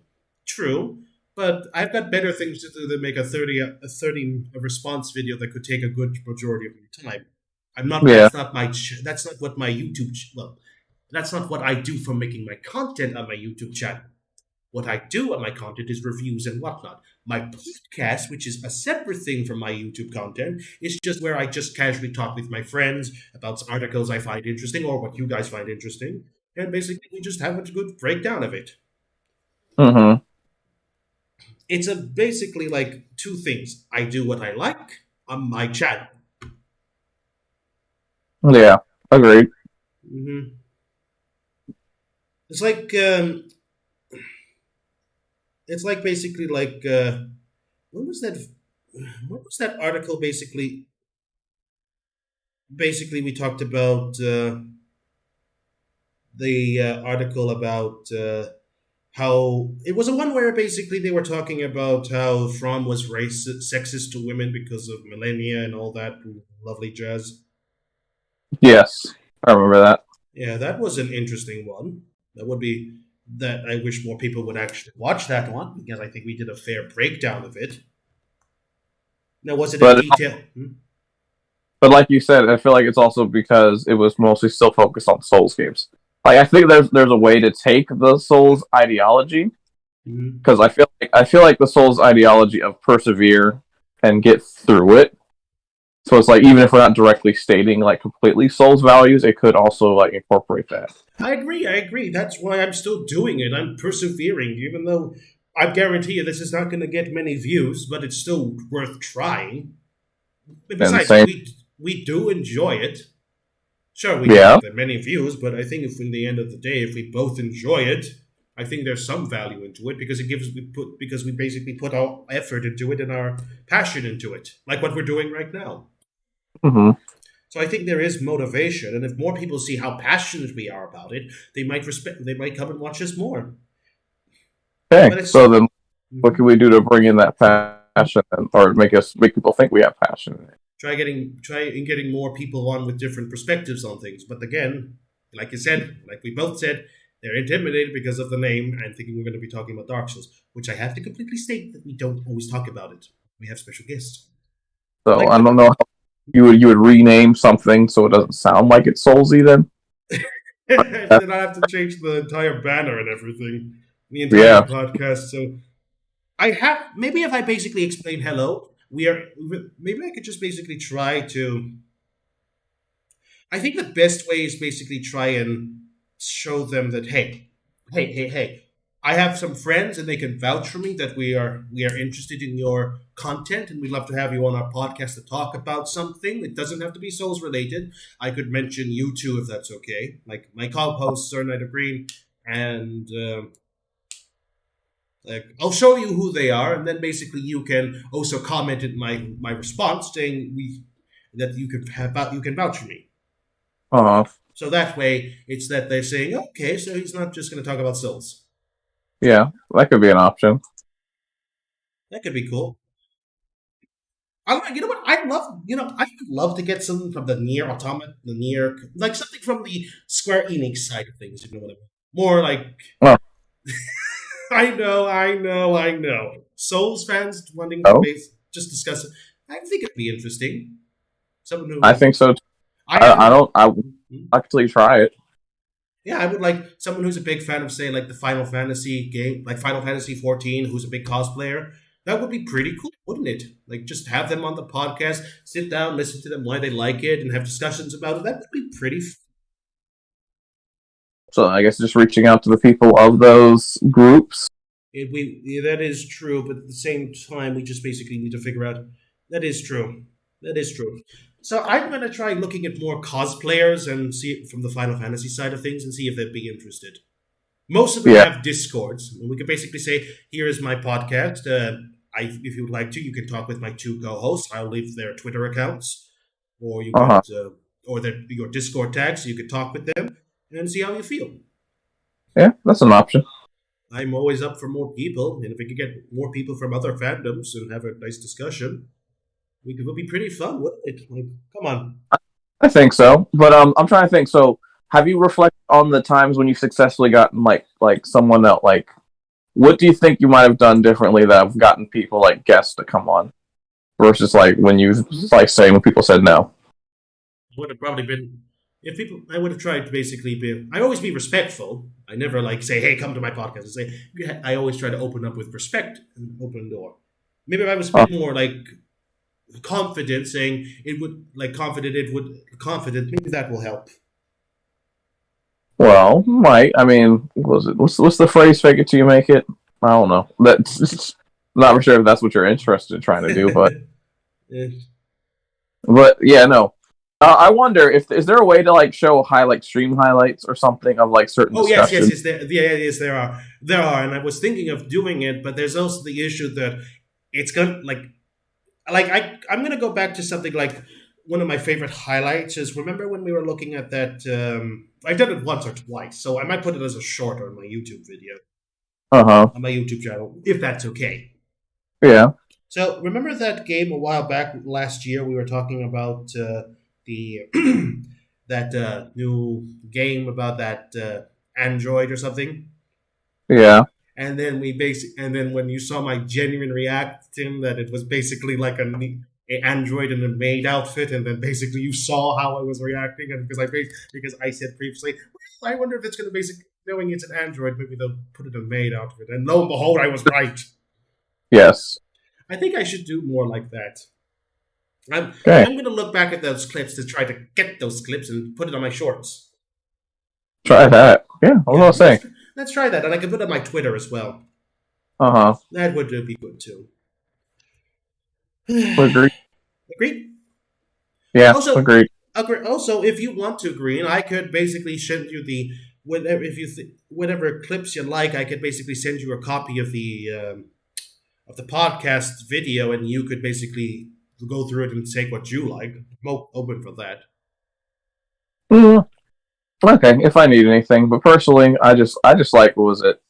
True, but I've got better things to do than make a 30 response video that could take a good majority of my time. I'm not. Yeah. That's not what my YouTube. Well, that's not what I do for making my content on my YouTube channel. What I do on my content is reviews and whatnot. My podcast, which is a separate thing from my YouTube content, is just where I just casually talk with my friends about articles I find interesting or what you guys find interesting. And basically, we just have a good breakdown of it. Mm-hmm. It's basically like two things. I do what I like on my channel. Yeah, agreed. Mm-hmm. It's like basically like what was that article basically? Basically, we talked about. The article about how it was a one where basically they were talking about how From was sexist to women because of millennia and all that lovely jazz. Yes, I remember that. Yeah, that was an interesting one. That I wish more people would actually watch that one, because I think we did a fair breakdown of it. Now, was it in detail? But like you said, I feel like it's also because it was mostly still focused on Souls games. Like, I think there's a way to take the Souls ideology, because I feel like the Souls ideology of persevere and get through it. So it's like, even if we're not directly stating like completely Souls values, it could also like incorporate that. I agree. That's why I'm still doing it. I'm persevering, even though I guarantee you this is not going to get many views, but it's still worth trying. Besides, we do enjoy it. Sure, we don't get many views, but I think if in the end of the day, if we both enjoy it, I think there's some value into it, because we basically put our effort into it and our passion into it, like what we're doing right now. Mm-hmm. So I think there is motivation, and if more people see how passionate we are about it, they might come and watch us more. Okay, so then what can we do to bring in that passion, or make people think we have passion in it? Try getting more people on with different perspectives on things. But again, like you said, like we both said, they're intimidated because of the name and thinking we're going to be talking about Dark Souls, which I have to completely state that we don't always talk about it. We have special guests. So I don't know how you would rename something so it doesn't sound like it's Soulsy then. Then I have to change the entire banner and everything, the entire podcast. So maybe if I basically explain hello. Maybe I could just basically try to. I think the best way is basically try and show them that hey, I have some friends, and they can vouch for me that we are interested in your content, and we'd love to have you on our podcast to talk about something. It doesn't have to be Souls related. I could mention you two if that's okay. Like my co-hosts, Sir Knight of Green, and like I'll show you who they are, and then basically you can also comment in my response saying that you can vouch for me. So that way, it's that they're saying, okay, so he's not just going to talk about Souls. Yeah, that could be an option. That could be cool. You know what? I would love to get something from the Nier Automata, like something from the Square Enix side of things. You know what I mean? More like, oh. I know. Souls fans wanting to just discuss it. I think it'd be interesting. Someone who I think so. I actually try it. Yeah, I would like someone who's a big fan of, say, like the Final Fantasy game, like Final Fantasy 14, who's a big cosplayer. That would be pretty cool, wouldn't it? Like, just have them on the podcast, sit down, listen to them, why they like it, and have discussions about it. That would be pretty fun. So I guess just reaching out to the people of those groups. That is true, but at the same time, we just basically need to figure out. That is true. So I'm going to try looking at more cosplayers and see it from the Final Fantasy side of things and see if they'd be interested. Most of them have Discords. And we could basically say, here is my podcast. If you would like to, you can talk with my two co-hosts. I'll leave their Twitter accounts. Or you could, your Discord tags, so you could talk with them and see how you feel. Yeah, that's an option. I'm always up for more people. And if we could get more people from other fandoms and have a nice discussion, it would be pretty fun, wouldn't it? Like, come on. I think so, but I'm trying to think. So, have you reflected on the times when you've successfully gotten like someone that like? What do you think you might have done differently that have gotten people like guests to come on, versus like when you when people said no? Would have probably been I would have tried to basically be. I always be respectful. I never like say, "Hey, come to my podcast." I always try to open up with respect and open the door. Maybe if I was a bit more like confident, saying it would confident. Maybe that will help. Well, might. I mean, what's the phrase? Fake it till you make it. I don't know. That's not for sure if that's what you're interested in trying to do, but but yeah, no. I wonder if is there a way to like show stream highlights or something of like certain. Oh yes, there are, and I was thinking of doing it, but there's also the issue that it's gonna I'm gonna go back to something like one of my favorite highlights is remember when we were looking at that. I've done it once or twice, so I might put it as a short on my YouTube video. On my YouTube channel, if that's okay. Yeah. So remember that game a while back last year? We were talking about the that new game about that android or something. Yeah. And then when you saw my genuine reaction that it was basically like an android in a maid outfit, and then basically you saw how I was reacting, and because I said previously, well, I wonder if it's going to basically knowing it's an android, maybe they'll put it in a maid outfit, and lo and behold, I was right. Yes. I think I should do more like that. I'm going to look back at those clips to try to get those clips and put it on my shorts. Try that. Yeah, I was going to say. Let's try that, and I can put it on my Twitter as well. That would be good too. Agreed. Agreed? Yeah, agreed. Also, if you want to agree, I could basically send you the whatever clips you like. I could basically send you a copy of the podcast video, and you could basically go through it and take what you like. I'm open for that. Okay, if I need anything, but personally, I just like, what was it?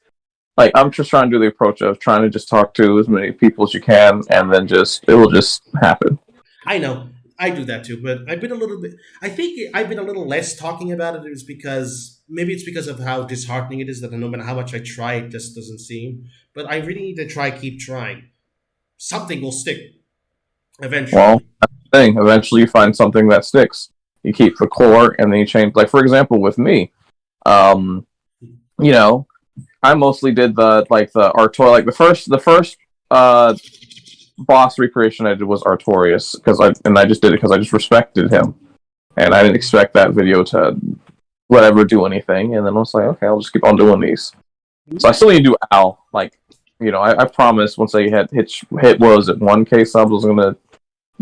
Like, I'm just trying to do the approach of trying to just talk to as many people as you can, and then it will just happen. I know. I do that too, but I think I've been a little less talking about it. Maybe it's because of how disheartening it is that no matter how much I try, it just doesn't seem. But I really need to keep trying. Something will stick. Eventually. Well, that's the thing. Eventually you find something that sticks. You keep the core, and then you change. Like, for example, with me, I mostly did the Artorias. Like the first boss recreation I did was Artorias, I just did it because I just respected him, and I didn't expect that video to do anything. And then I was like, okay, I'll just keep on doing these. So I still need to do Al. Like, I promised once I hit what was it, 1K subs, I was gonna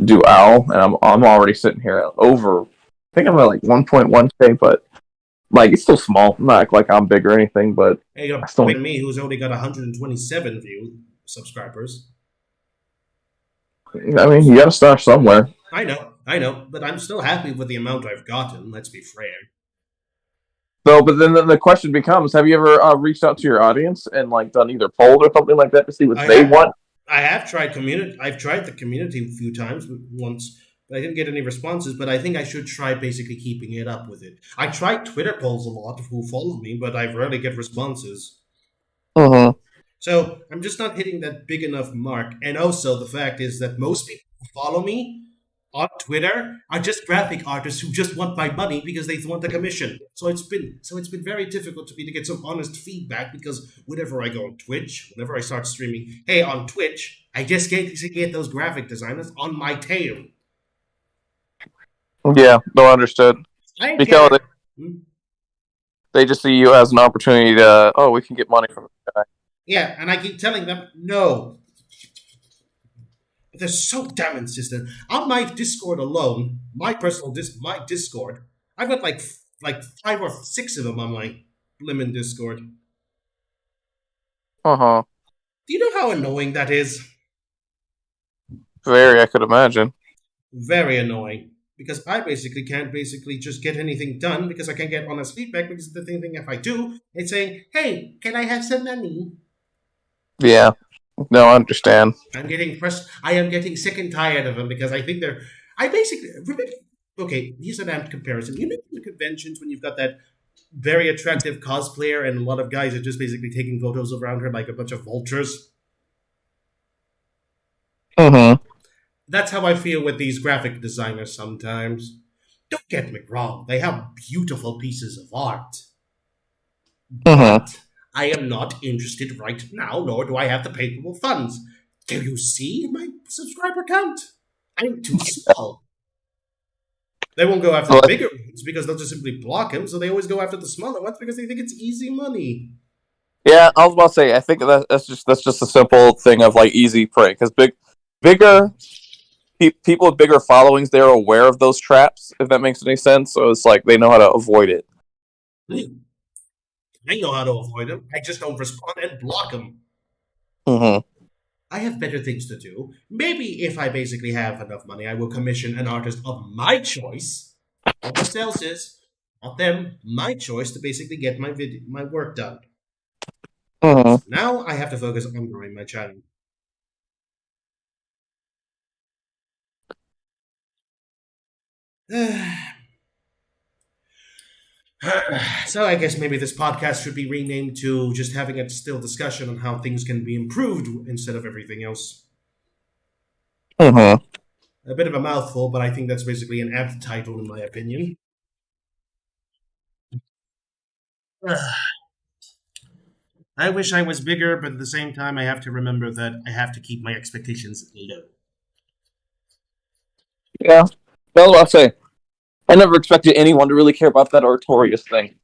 do Al, and I'm already sitting here at over. I think I'm at like 1.1K, but like it's still small. Not like I'm big or anything, but Hey, you're still. better than me, who's only got 127 subscribers. I mean, you got to start somewhere. I know, but I'm still happy with the amount I've gotten. Let's be fair. So, but then the question becomes: have you ever reached out to your audience and like done either polls or something like that to see what they want? I have tried community. I've tried the community a few times, once, but I didn't get any responses. But I think I should try basically keeping it up with it. I tried Twitter polls a lot of who follow me, but I rarely get responses. Mm-hmm. So I'm just not hitting that big enough mark. And also the fact is that most people who follow me on Twitter are just graphic artists who just want my money because they want the commission. So it's been very difficult to me to get some honest feedback, because whenever I go on Twitch, whenever I start streaming, hey, on Twitch, I just get those graphic designers on my tail. Yeah, no, understood. Because they just see you as an opportunity to, we can get money from this guy. Yeah, and I keep telling them, no. They're so damn insistent. On my Discord alone, my Discord, I've got like 5 or 6 of them on my blimmin' Discord. Uh-huh. Do you know how annoying that is? Very, I could imagine. Very annoying. Because I can't just get anything done because I can't get honest feedback, because the thing if I do, it's saying, hey, can I have some money? Yeah. No, I understand. I am getting sick and tired of them, because I think okay, here's an apt comparison. You know, in the conventions when you've got that very attractive cosplayer and a lot of guys are just basically taking photos around her like a bunch of vultures? Mm-hmm. That's how I feel with these graphic designers sometimes. Don't get me wrong, they have beautiful pieces of art. Mm-hmm. But I am not interested right now, nor do I have the capable funds. Do you see my subscriber count? I'm too small. They won't go after the bigger ones because they'll just simply block them, so they always go after the smaller ones because they think it's easy money. Yeah, I was about to say, I think that's just a simple thing of like easy prey, because bigger people with bigger followings, they're aware of those traps, if that makes any sense. So it's like they know how to avoid it. I know how to avoid them. I just don't respond and block them. Mm-hmm. I have better things to do. Maybe if I basically have enough money, I will commission an artist of my choice. Nobody else's, not them, my choice, to basically get my work done. Mm-hmm. Now I have to focus on growing my channel. So I guess maybe this podcast should be renamed to just having a still discussion on how things can be improved instead of everything else. Mm-hmm. A bit of a mouthful, but I think that's basically an apt title in my opinion. I wish I was bigger, but at the same time I have to remember that I have to keep my expectations low. Yeah. Well, I'll say, I never expected anyone to really care about that Artorias thing.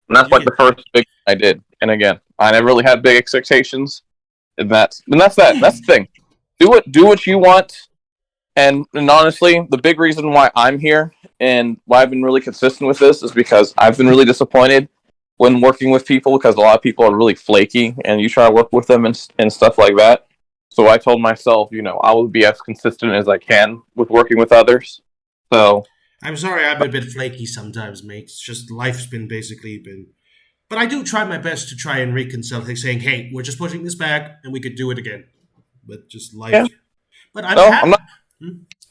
And that's like the first big thing I did. And again, I never really had big expectations. And that's that. That's the thing. Do what you want. And honestly, the big reason why I'm here and why I've been really consistent with this is because I've been really disappointed when working with people, because a lot of people are really flaky and you try to work with them and stuff like that. So I told myself, I will be as consistent as I can with working with others. So I'm sorry I'm a bit flaky sometimes, mate. It's just life's been. But I do try my best to try and reconcile, saying, hey, we're just pushing this back and we could do it again. But just life. Yeah. But I'm not.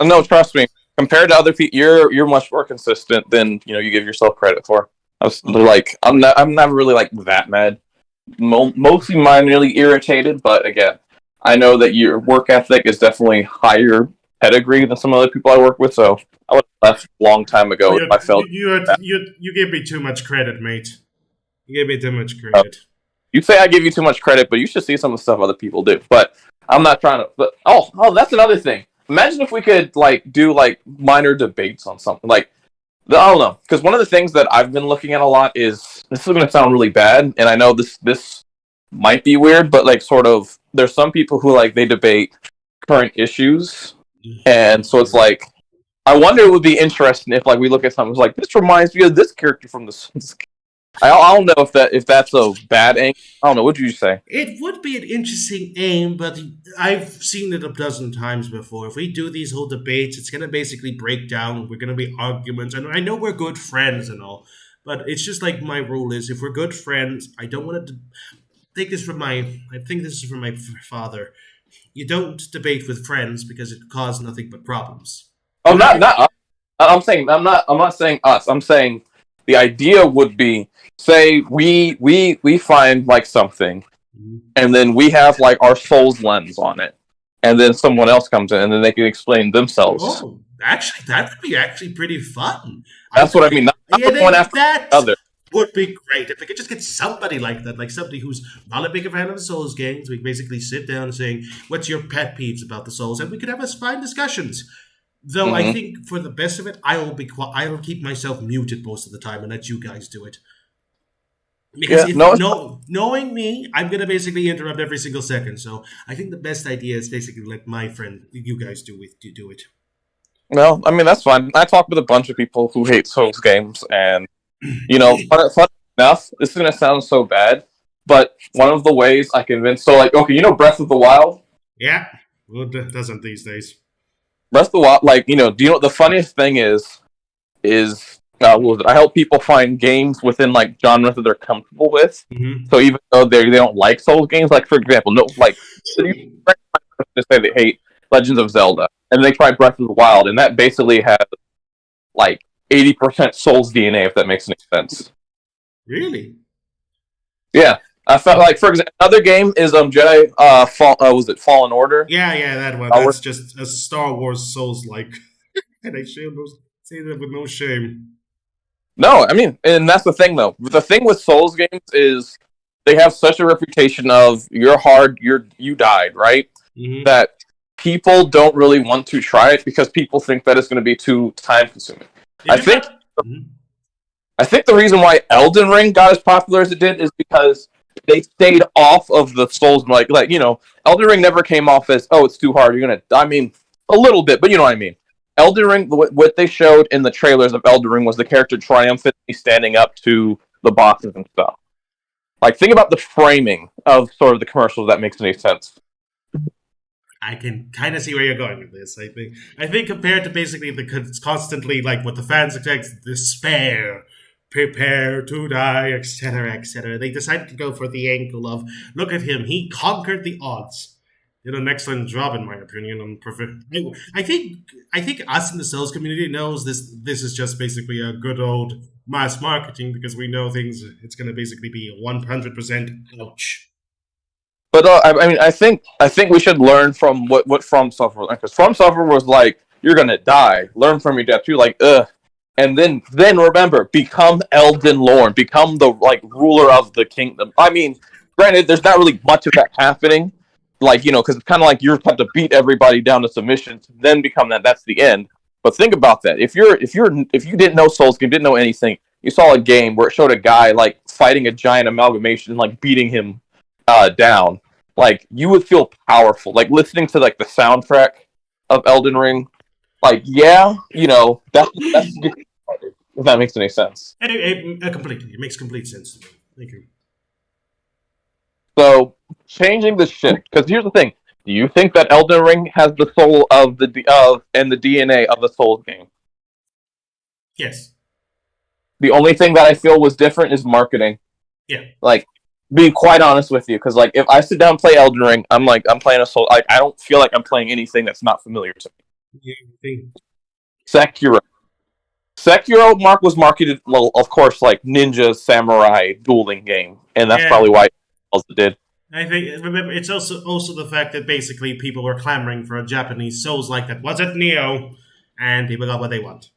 No, trust me. Compared to other people, you're much more consistent than you give yourself credit for. I'm never really like that mad. Mostly minorly irritated, but again, I know that your work ethic is definitely higher pedigree than some other people I work with. So I would have left a long time ago if I felt you gave me too much credit, mate. You gave me too much credit. You say I give you too much credit, but you should see some of the stuff other people do. But I'm not trying to. But that's another thing. Imagine if we could do minor debates on something I don't know, because one of the things that I've been looking at a lot is, this is going to sound really bad, and I know this might be weird, but like sort of, there's some people who like they debate current issues, and so it's like I wonder it would be interesting if like we look at something like this reminds me of this character from the Souls. I don't know if that's a bad angle. I don't know. What did you say? It would be an interesting aim, but I've seen it a dozen times before. If we do these whole debates, it's going to basically break down. We're going to be arguments. And I know we're good friends and all, but it's just like my rule is if we're good friends, I don't want to take this from I think this is from my father. You don't debate with friends because it causes nothing but problems. Oh, not us. I'm saying I'm not saying us. I'm saying the idea would be, say we find like something, and then we have like our Souls lens on it, and then someone else comes in, and then they can explain themselves. Oh, actually, that would be actually pretty fun. That's what I mean. Not the one after the other. Would be great if we could just get somebody like that, like somebody who's not a big fan of the Souls games. We basically sit down and saying, "What's your pet peeves about the Souls?" and we could have us fine discussions. Though I think for the best of it, I'll keep myself muted most of the time and let you guys do it. Because knowing me, I'm gonna basically interrupt every single second. So I think the best idea is basically let my friend, you guys do it. Well, I mean that's fine. I talk with a bunch of people who hate Souls games, and fun enough, this is gonna sound so bad, but one of the ways I convinced, so like, okay, Breath of the Wild? Yeah, well, it doesn't these days. Breath of the Wild, like, do you know what the funniest thing is I help people find games within like genres that they're comfortable with. Mm-hmm. So even though they don't like Souls games, like for example, to say they hate Legends of Zelda, and they try Breath of the Wild, and that basically has like 80% Souls DNA, if that makes any sense. Really? Yeah. I felt like, for example, another game is Jedi. Was it Fallen Order? Yeah, that one. That's just a Star Wars Souls-like, and I say that with no shame. No, I mean, and that's the thing, though. The thing with Souls games is they have such a reputation of you're hard, you died, right? Mm-hmm. That people don't really want to try it because people think that it's going to be too time-consuming. I think the reason why Elden Ring got as popular as it did is because they stayed off of the Souls, like Elden Ring never came off as, oh, it's too hard, you're gonna, I mean, a little bit, but you know what I mean. Elden Ring, what they showed in the trailers of Elden Ring was the character triumphantly standing up to the bosses and stuff. Like, think about the framing of sort of the commercials, if that makes any sense. I can kind of see where you're going with this. I think compared to basically it's constantly like what the fans expect, despair, prepare to die, etc., etc. They decided to go for the angle of, look at him, he conquered the odds. Did an excellent job, in my opinion. I think us in the Souls community knows this is just basically a good old mass marketing because we know it's going to basically be 100% ouch. But I mean, I think we should learn from what From Software, because From Software was like, you're gonna die. Learn from your death. You're like, and then remember, become Elden Lord, become the like ruler of the kingdom. I mean, granted, there's not really much of that happening, like because it's kind of like you're about to beat everybody down to submission, to then become that. That's the end. But think about that. If you didn't know Souls game, didn't know anything, you saw a game where it showed a guy like fighting a giant amalgamation, like beating him down. Like, you would feel powerful. Like, listening to, like, the soundtrack of Elden Ring. Like, yeah, that's if that makes any sense. Completely. It makes complete sense to me. Thank you. So, changing the shift, because here's the thing. Do you think that Elden Ring has the soul of and the DNA of the Souls game? Yes. The only thing that I feel was different is marketing. Yeah. Like, being quite honest with you, because like if I sit down and play Elden Ring, I'm playing a Soul. Like, I don't feel like I'm playing anything that's not familiar to me. Yeah, Sekiro, Mark, was marketed, well, of course, like ninja samurai dueling game, and that's probably why it did. I think remember it's also the fact that basically people were clamoring for a Japanese Souls like that wasn't Neo, and people got what they want.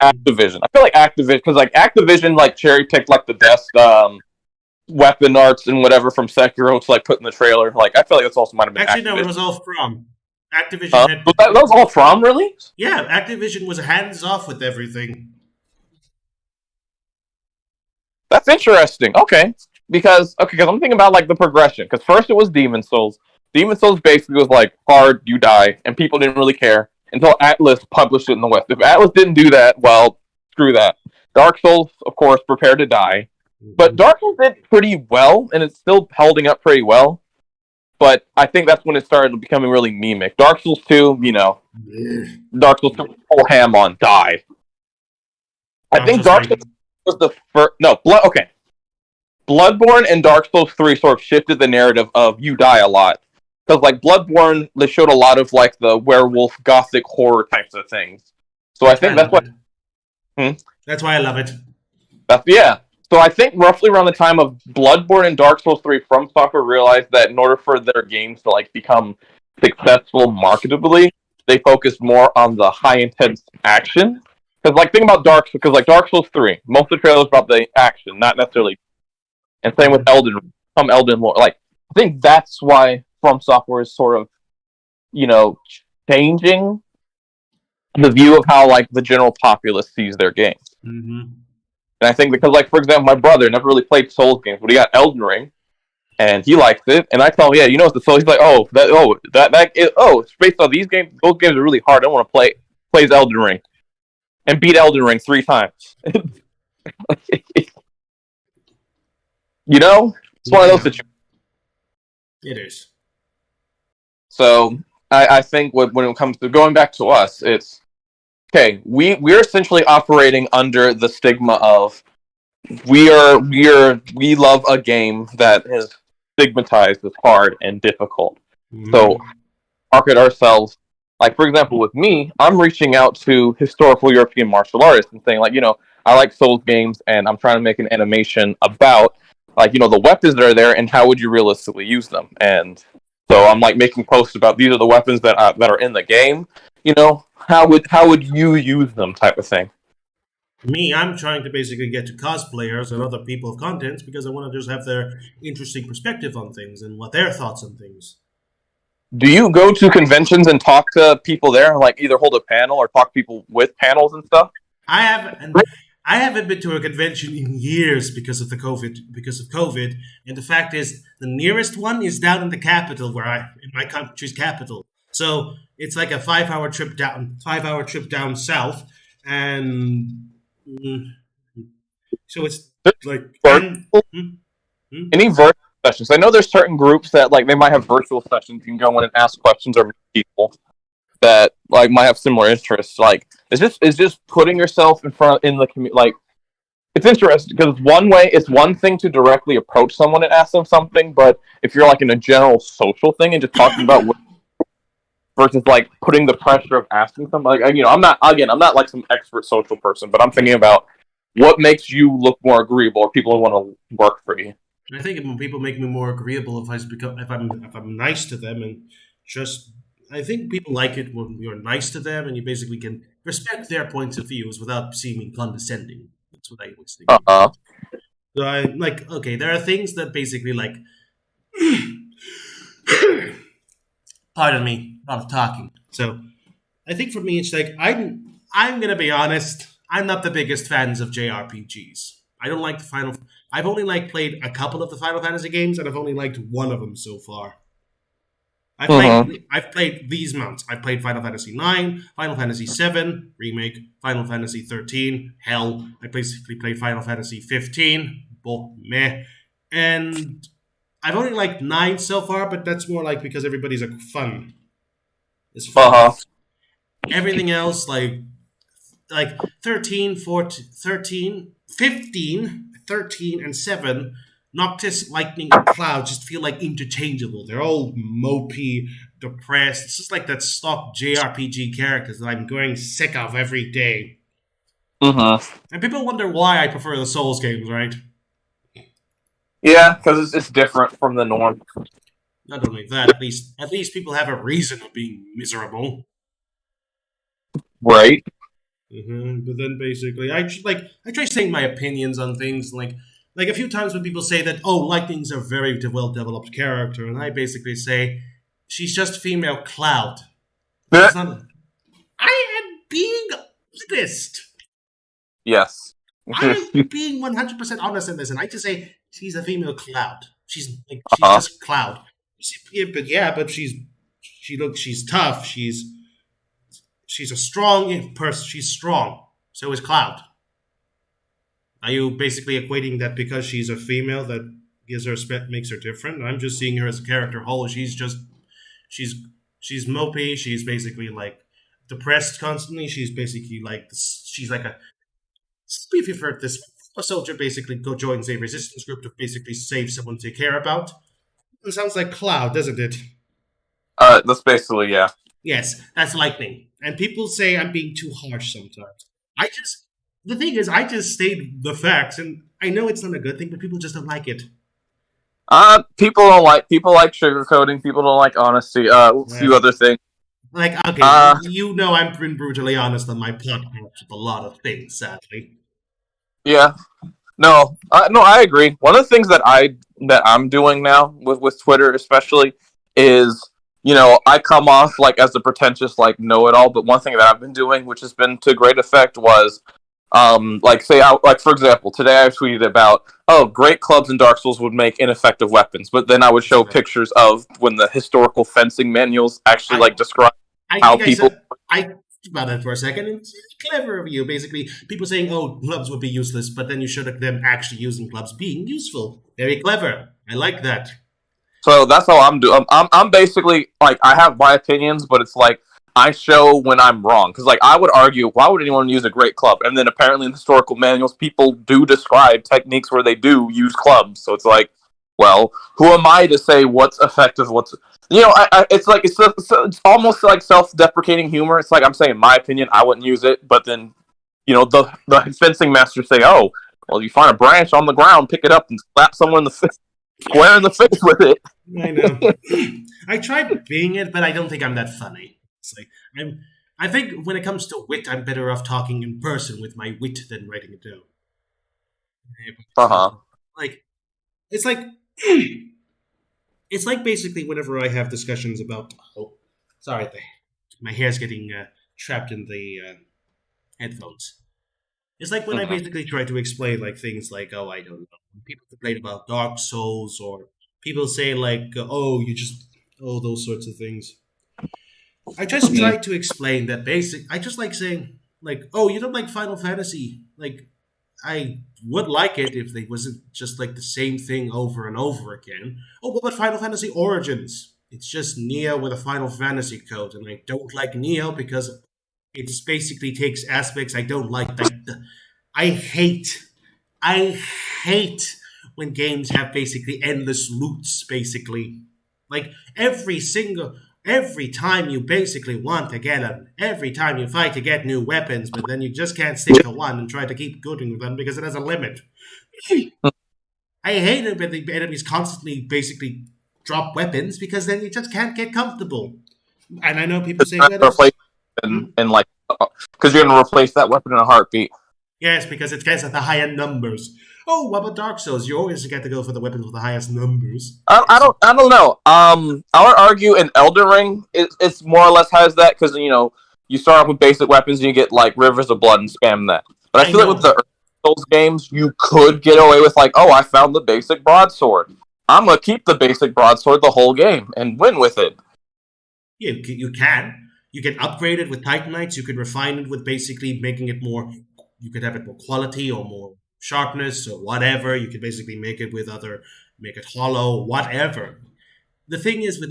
Activision. I feel like Activision like cherry picked like the best weapon arts and whatever from Sekiro to like put in the trailer. Like, I feel like that's also might have been. Actually, Activision. No, it was all From. Activision that was all From, really? Yeah, Activision was hands off with everything. That's interesting. Okay. because I'm thinking about like the progression. Because first it was Demon Souls. Demon Souls basically was like hard, you die, and people didn't really care until Atlas published it in the West. If Atlas didn't do that, well, screw that. Dark Souls, of course, prepare to die. But Dark Souls did pretty well, and it's still holding up pretty well. But I think that's when it started becoming really memic. Dark Souls 2, Dark Souls 2 full ham on die. I think Dark Souls was the first. No, Bloodborne and Dark Souls 3 sort of shifted the narrative of you die a lot. Because, like, Bloodborne, they showed a lot of, like, the werewolf, gothic horror types of things. So I think that's what... That's why I love it. Yeah. So I think roughly around the time of Bloodborne and Dark Souls 3, From Software realized that in order for their games to, like, become successful marketably, they focused more on the high-intense action. Because, like, think about Dark Souls 3, most of the trailers about the action, not necessarily... And same with Elden Lord. Like, I think that's why From Software is sort of, changing the view of how, like, the general populace sees their games. Mm-hmm. And I think because, like, for example, my brother never really played Souls games, but he got Elden Ring, and he likes it. And I tell him, yeah, it's the Souls. He's like, it's based on these games. Those games are really hard. I don't want to plays Elden Ring, and beat Elden Ring 3 times. It's one of those situations. It is. So I think when it comes to going back to us, it's okay. We're essentially operating under the stigma of we love a game that is stigmatized as hard and difficult. Mm-hmm. So market ourselves. Like, for example, with me, I'm reaching out to historical European martial artists and saying, like, I like Souls games, and I'm trying to make an animation about, like, the weapons that are there, and how would you realistically use them? And so I'm, like, making posts about these are the weapons that are in the game. How would you use them, type of thing. Me, I'm trying to basically get to cosplayers and other people of contents because I want to just have their interesting perspective on things and what their thoughts on things. Do you go to conventions and talk to people there, like either hold a panel or talk to people with panels and stuff? I haven't been to a convention in years because of COVID. And the fact is, the nearest one is down in the capital, in my country's capital. So it's like a 5-hour trip down south, and so it's like any virtual sessions. I know there's certain groups that, like, they might have virtual sessions. You can go in and ask questions or meet people that, like, might have similar interests. Like, it's just putting yourself in the community. Like, it's interesting because it's one thing to directly approach someone and ask them something, but if you're, like, in a general social thing and just talking about versus, like, putting the pressure of asking somebody, like, I'm not like some expert social person, but I'm thinking about what makes you look more agreeable or people who want to work for you. I think when people make me more agreeable if I'm nice to them, and just I think people like it when you're nice to them and you basically can respect their points of views without seeming condescending. That's what I was thinking. So I like, okay, there are things that basically, like, pardon me, a lot of talking. So I think for me, it's like I'm gonna be honest. I'm not the biggest fans of JRPGs. I don't like I've only played a couple of the Final Fantasy games, and I've only liked one of them so far. I've played these months. I've played Final Fantasy 9, Final Fantasy 7 Remake, Final Fantasy 13, Hell. I basically played Final Fantasy 15, meh. And I've only liked 9 so far, but that's more like because everybody's fun. It's fun. Everything else, like 13, 14, 13, 15, 13, and 7, Noctis, Lightning, and Cloud just feel like interchangeable. They're all mopey, depressed. It's just like that stock JRPG characters that I'm going sick of every day. Mm-hmm. And people wonder why I prefer the Souls games, right? Yeah, because it's different from the norm. Not only that, at least people have a reason of being miserable. Right. Mm-hmm. But then basically, I try saying my opinions on things, like a few times when people say that, Lightning's a very well-developed character, and I basically say, she's just female Cloud. I am being honest. Yes. I'm being 100% honest in this, and I just say she's a female Cloud. She's Uh-huh. just Cloud. But she's tough. She's a strong person. She's strong. So is Cloud. Are you basically equating that because she's a female that makes her different? I'm just seeing her as a character whole. She's mopey. She's basically like depressed constantly. She's basically like if you've heard this, a soldier basically joins a resistance group to basically save someone they care about. It sounds like Cloud, doesn't it? That's basically, yeah. Yes, that's Lightning. And people say I'm being too harsh sometimes. The thing is, I just state the facts, and I know it's not a good thing, but people just don't like it. People like sugarcoating. People don't like honesty. A few other things. Like, okay, I've been brutally honest on my podcast with a lot of things, sadly. Yeah. No, I agree. One of the things that I'm doing now with Twitter, especially, is I come off like as a pretentious like know-it-all. But one thing that I've been doing, which has been to great effect, was for example, today I tweeted about great clubs in Dark Souls would make ineffective weapons, but then I would show pictures of when the historical fencing manuals actually describe how people. I think about that for a second. It's clever of you. Basically, people saying, clubs would be useless, but then you showed them actually using clubs being useful. Very clever. I like that. So that's how I'm doing. I'm basically, like, I have my opinions, but it's like, I show when I'm wrong. Because, like, I would argue, why would anyone use a great club? And then apparently in historical manuals, people do describe techniques where they do use clubs. So it's like, well, who am I to say what's effective, it's almost like self-deprecating humor. It's like I'm saying my opinion, I wouldn't use it, but then, the fencing masters say, oh, well, you find a branch on the ground, pick it up and slap someone in the face, square in the face with it. I know. I tried being it, but I don't think I'm that funny. It's like, I think when it comes to wit, I'm better off talking in person with my wit than writing it down. It's like basically whenever I have discussions about. Oh, sorry, my hair's getting trapped in the headphones. It's like when I basically try to explain like things like, I don't know, when people complain about Dark Souls, or people say like, those sorts of things. I just try to explain that I just like saying like, you don't like Final Fantasy, like. I would like it if they wasn't just like the same thing over and over again. Oh, what about Final Fantasy Origins? It's just Neo with a Final Fantasy code, and I don't like Neo because it basically takes aspects I don't like. I hate when games have basically endless loots, basically. Like every time you basically want to get them, every time you fight to get new weapons, but then you just can't stick to one and try to keep going with them because it has a limit. I hate it when the enemies constantly basically drop weapons because then you just can't get comfortable. And I know people say, because you're going to replace that weapon in a heartbeat. Yes, because it gets at the higher numbers. Oh, what about Dark Souls? You always get to go for the weapons with the highest numbers. I don't know. I would argue in eldenring, it's more or less has that because you start off with basic weapons and you get like rivers of blood and spam that. But I feel like with the Souls games, you could get away with like, I found the basic broadsword. I'm gonna keep the basic broadsword the whole game and win with it. Yeah, you can. You can upgrade it with Titanites. You can refine it with basically making it more. You could have it more quality or more sharpness or whatever. You could basically make it make it hollow, whatever. The thing is with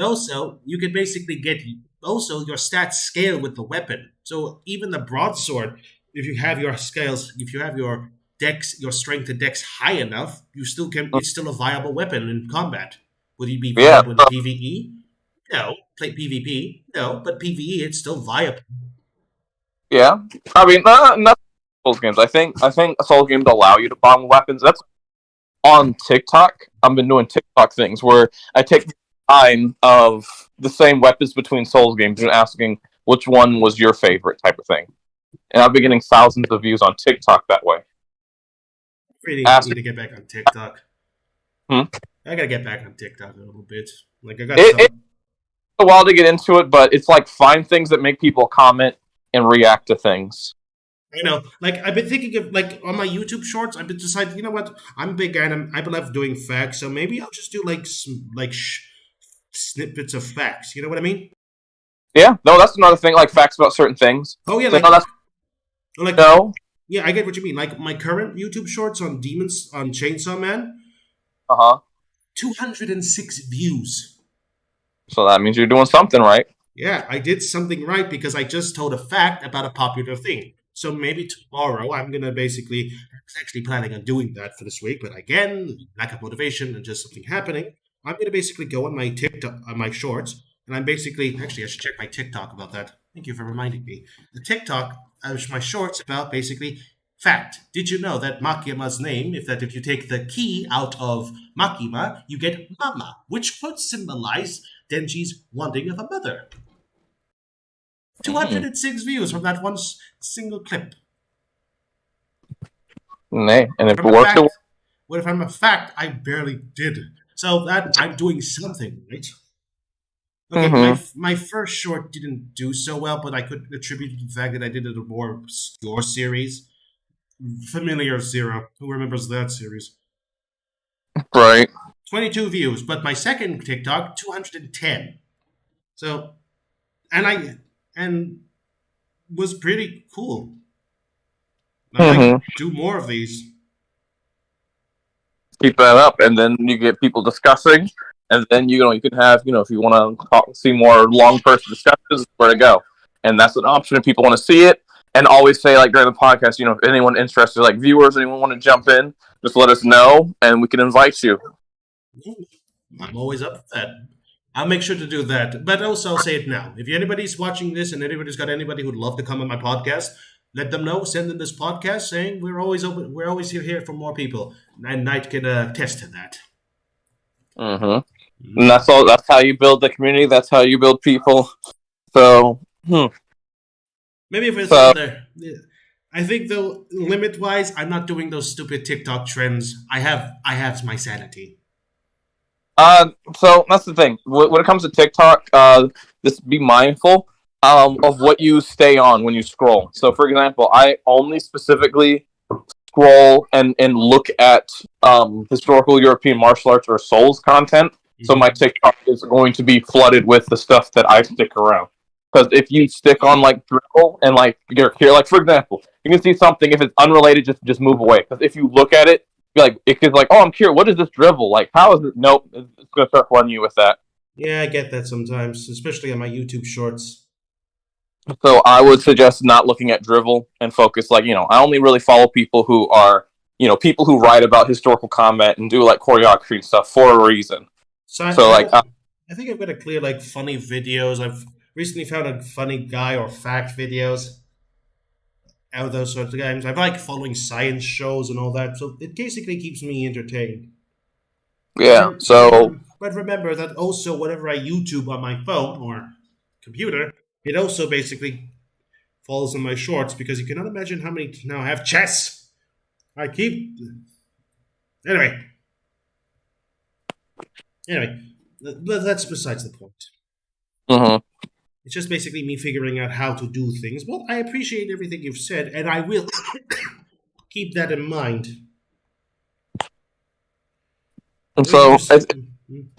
you could basically get your stats scale with the weapon. So even the broadsword, if you have your scales, if you have your dex, your strength and dex high enough, it's still a viable weapon in combat. Would it be viable in PvE? No. Play PvP? No, but PvE, it's still viable. Yeah. I mean, not Souls games. I think Souls games allow you to bomb weapons. That's on TikTok. I've been doing TikTok things where I take the time of the same weapons between Souls games and asking which one was your favorite type of thing. And I've been getting thousands of views on TikTok that way. Really need to get back on TikTok. I gotta get back on TikTok a little bit. Like it's a while to get into it, but it's like find things that make people comment and react to things. I know. Like I've been thinking of like on my YouTube shorts. I've been deciding. You know what? I'm a big guy. And I love doing facts. So maybe I'll just do like snippets of facts. You know what I mean? Yeah, no, that's another thing. Like facts about certain things. Oh yeah, So, no, that's like no. yeah. I get what you mean. Like my current YouTube shorts on Demons on Chainsaw Man, Uh huh. 206 views. So that means you're doing something right. Yeah, I did something right because I just told a fact about a popular thing. So maybe tomorrow I'm gonna basically I was actually planning on doing that for this week, but again, lack of motivation and just something happening. I'm gonna basically go on my TikTok on my shorts, and I'm basically actually I should check my TikTok about that. Thank you for reminding me. The TikTok my shorts about basically fact. Did you know that Makima's name, if you take the key out of Makima, you get Mama, which could symbolize Denji's wanting of a mother. 206 views from that one single clip. Nay, and if it From a works, fact, what if I'm a fact? I barely did. So that I'm doing something, right? Okay, my first short didn't do so well, but I could attribute it to the fact that I did a more obscure series. Familiar Zero. Who remembers that series? right. 22 views, but my second TikTok, 210. So, and was pretty cool. I'd like to do more of these. Keep that up, and then you get people discussing, and then you can have if you want to see more long person discussions, where to go, and that's an option if people want to see it. And always say like during the podcast, if anyone interested, like viewers, anyone want to jump in, just let us know, and we can invite you. I'm always up for that. I'll make sure to do that. But also, I'll say it now. If anybody's watching this and anybody's got anybody who'd love to come on my podcast, let them know. Send them this podcast saying we're always open. We're always here for more people. And Knight can attest to that. Mm-hmm. And that's all. That's how you build the community. That's how you build people. So, maybe if it's out there. I think though, limit wise, I'm not doing those stupid TikTok trends. I have my sanity. So that's the thing. When it comes to TikTok, just be mindful of what you stay on when you scroll. So, for example, I only specifically scroll and look at historical European martial arts or Souls content. So my TikTok is going to be flooded with the stuff that I stick around. Because if you stick on like drill and like you're here, like for example, you can see something if it's unrelated, just move away. Because if you look at it, it's like, oh, I'm curious. What is this dribble? Like, how is it? Nope, it's gonna start running you with that. Yeah, I get that sometimes, especially on my YouTube shorts. So I would suggest not looking at drivel and focus. Like, I only really follow people who are, people who write about historical combat and do like choreography and stuff for a reason. I think I've got to clear like funny videos. I've recently found a funny guy or fact videos. Out of those sorts of games. I like following science shows and all that, so it basically keeps me entertained. Yeah, But remember that also whatever I YouTube on my phone or computer, it also basically falls in my shorts because you cannot imagine how many now I have chess. Anyway, that's besides the point. Mm-hmm. It's just basically me figuring out how to do things. But I appreciate everything you've said, and I will keep that in mind. And so it's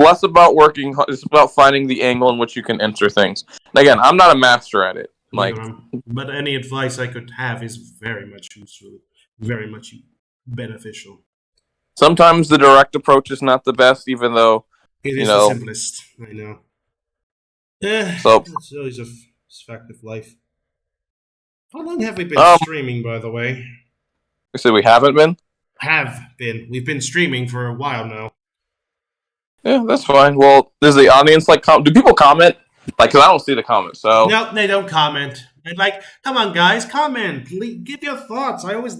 less about working; it's about finding the angle in which you can enter things. And again, I'm not a master at it. But any advice I could have is very much useful, very much beneficial. Sometimes the direct approach is not the best, even though it is the simplest. I know. So it's always a fact of life. How long have we been streaming, by the way? We said we haven't been? Have been. We've been streaming for a while now. Yeah, that's fine. Well, does the audience do people comment? Because I don't see the comments, so... No, they don't comment. And come on, guys, comment. Give your thoughts. I always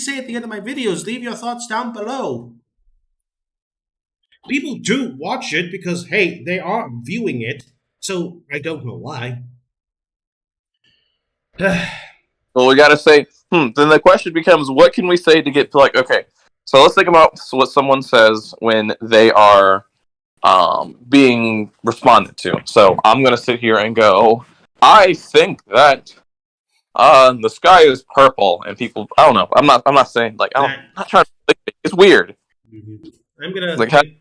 say at the end of my videos, leave your thoughts down below. People do watch it because, hey, they are viewing it. So, I don't know why. Well, we gotta say, then the question becomes, what can we say to get to, okay, so let's think about what someone says when they are being responded to. So, I'm gonna sit here and go, I think that The sky is purple, and people. I don't know. I'm not saying like I'm That, not trying to. It's weird. I'm gonna Like think.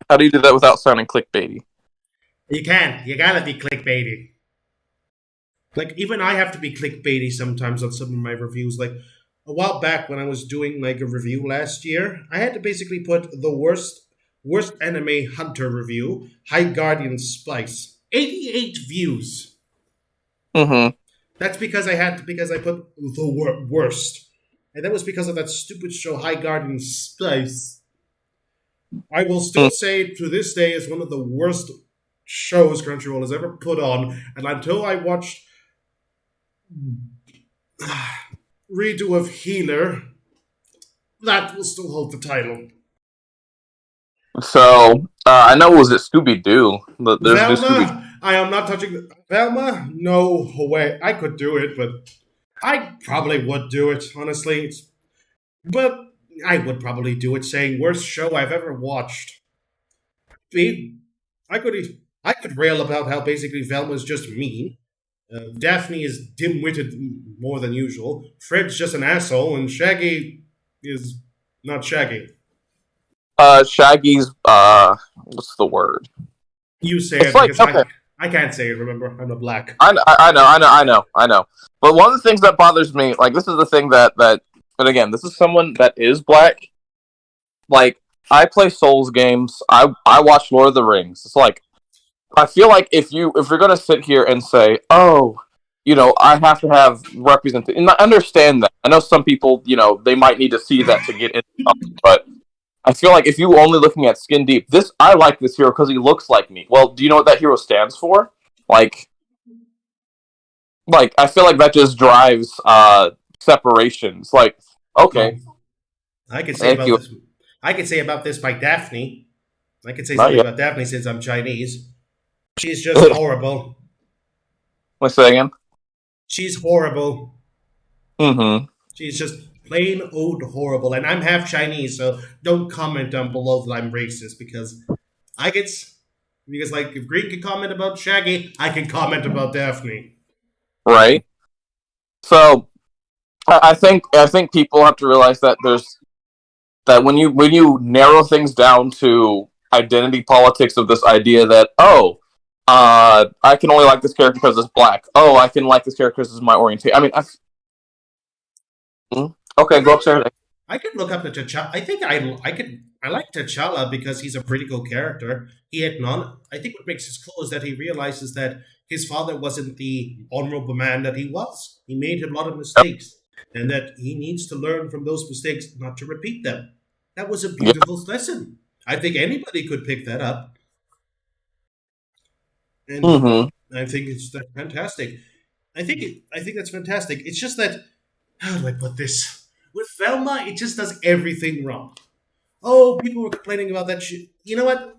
how do you do that without sounding clickbaity? You can't. You gotta be clickbaity. Like even I have to be clickbaity sometimes on some of my reviews. Like a while back when I was doing like a review last year, I had to basically put the worst anime hunter review, High Guardian Spice, 88 views. Mm-hmm. That's because I put the worst, and that was because of that stupid show High Guardian Spice. I will still say to this day is one of the worst shows Crunchyroll has ever put on, and until I watched redo of Healer, that will still hold the title. So I know was it Scooby Doo? There's new Scooby. Velma, I am not touching Velma. No way, I could do it, but I probably would do it honestly. But I would probably do it, saying worst show I've ever watched. I could rail about how basically Velma's just mean. Daphne is dim-witted more than usual. Fred's just an asshole, and Shaggy is not Shaggy. Shaggy's what's the word? You say It's it like, because okay. I can't say it. Remember, I'm a black. I know. But one of the things that bothers me, like this is the thing that, but again, this is someone that is black. Like I play Souls games. I watch Lord of the Rings. It's like I feel like if you're gonna sit here and say, oh, I have to have representation, and I understand that. I know some people, they might need to see that to get in, but I feel like if you only looking at skin deep, I like this hero because he looks like me. Well, do you know what that hero stands for? Like I feel like that just drives separations. Like, okay, I could say thank about you. this. I could say about this by Daphne. I could say Not something yet. about Daphne since I'm Chinese. She's just horrible. Let's say again. She's horrible. Mm-hmm. She's just plain old horrible. And I'm half Chinese, so don't comment down below that I'm racist because like if Green can comment about Shaggy, I can comment about Daphne. Right. So I think people have to realize that when you narrow things down to identity politics of this idea that I can only like this character because it's black. Oh, I can like this character because it's my orientation. I mean, okay, go upstairs. I could look up to T'Challa. I think I like T'Challa because he's a pretty cool character. He had none. I think what makes this cool is that he realizes that his father wasn't the honorable man that he was. He made a lot of mistakes, and that he needs to learn from those mistakes not to repeat them. That was a beautiful lesson. I think anybody could pick that up, and I think it's fantastic. I think that's fantastic. It's just that how do I put this? With Velma, it just does everything wrong. Oh, people were complaining about that shit. You know what?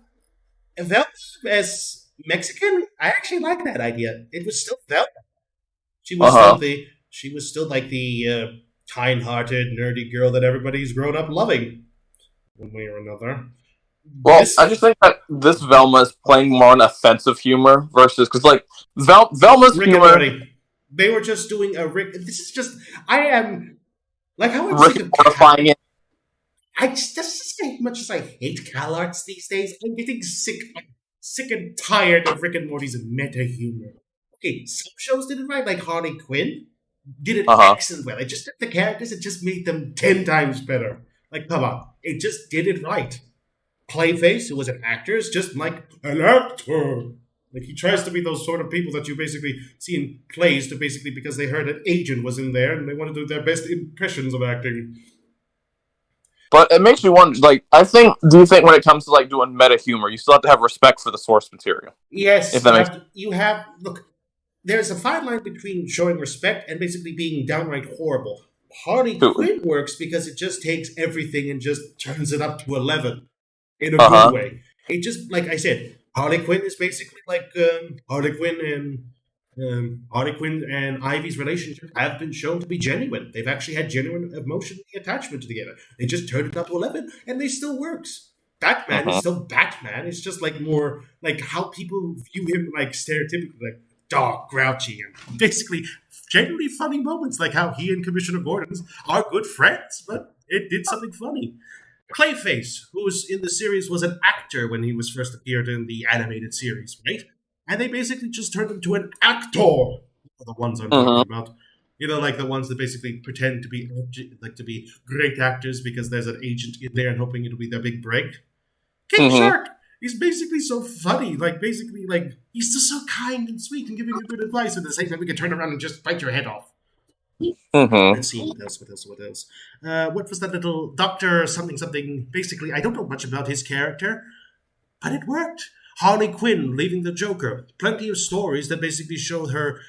Velma as Mexican, I actually like that idea. It was still Velma. She was still like the kind-hearted, nerdy girl that everybody's grown up loving, one way or another. Well, I just think that this Velma is playing more on offensive humor versus because like Velma's Rick humor. And Morty. They were just doing a Rick. This is just I am like how I'm sick of horrifying it. That's just as much as I hate Cal Arts these days. I'm getting sick and tired of Rick and Morty's meta humor. Okay, some shows did it right, like Harley Quinn did it excellent well. It just took the characters and just made them 10 times better. Like, come on, it just did it right. Clayface, who was an actor, is just like an actor. Like he tries to be those sort of people that you basically see in plays to basically because they heard an agent was in there and they want to do their best impressions of acting. But it makes you wonder, like, do you think when it comes to, like, doing meta humor, you still have to have respect for the source material? Yes, look, there's a fine line between showing respect and basically being downright horrible. Harley Quinn works because it just takes everything and just turns it up to 11 in a good way. It just, like I said, Harley Quinn is basically like Harley Quinn and Ivy's relationship have been shown to be genuine. They've actually had genuine emotional attachment together. They just turned it up to 11, and they still works. Batman is still Batman. It's just like more like how people view him, like stereotypically. Like dark, grouchy, and basically genuinely funny moments, like how he and Commissioner Gordon are good friends, but it did something funny. Clayface, who's in the series, was an actor when he was first appeared in the animated series, right? And they basically just turned him to an actor. The ones I'm talking about. You know, like the ones that basically pretend to be great actors because there's an agent in there and hoping it'll be their big break. King Shark! He's basically so funny. Like, basically, like, he's just so kind and sweet and giving you good advice. And at the same time, we can turn around and just bite your head off. Let's see, what else? What was that little doctor something? Basically, I don't know much about his character, but it worked. Harley Quinn leaving the Joker. Plenty of stories that basically show her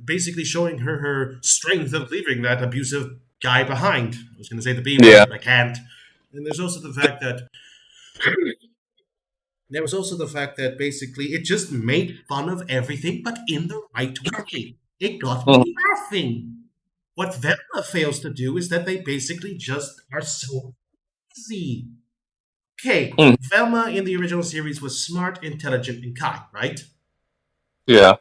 basically showing her strength of leaving that abusive guy behind. I was going to say the B word, but I can't. And there's also the fact that basically it just made fun of everything, but in the right way. It got me laughing. What Velma fails to do is that they basically just are so easy. Okay, Velma in the original series was smart, intelligent, and kind, right? Yeah.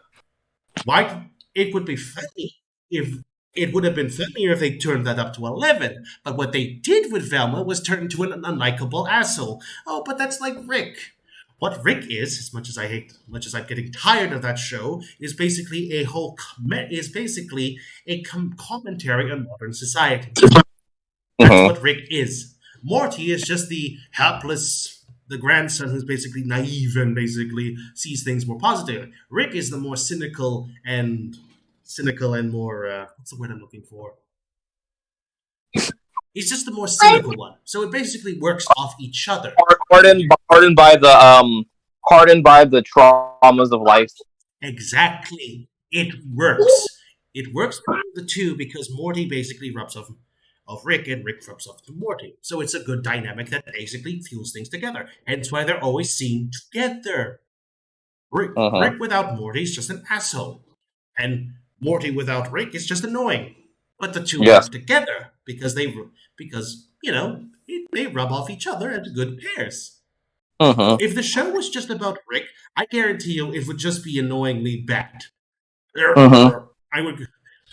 Why? It would be funny if it would have been funnier if they turned that up to 11. But what they did with Velma was turn into an unlikable asshole. Oh, but that's like Rick. What Rick is, as much as I'm getting tired of that show, is basically a commentary on modern society. That's what Rick is. Morty is just the grandson who's basically naive and basically sees things more positively. Rick is the more cynical and more what's the word I'm looking for? He's just the more cynical one. So it basically works off each other. Hardened by the traumas of life. Exactly. It works. It works for the two because Morty basically rubs off of Rick and Rick rubs off to Morty. So it's a good dynamic that basically fuels things together. Hence why they're always seen together. Rick without Morty is just an asshole. And Morty without Rick is just annoying. But the two work together because they rub off each other as good pairs. If the show was just about Rick, I guarantee you it would just be annoyingly bad.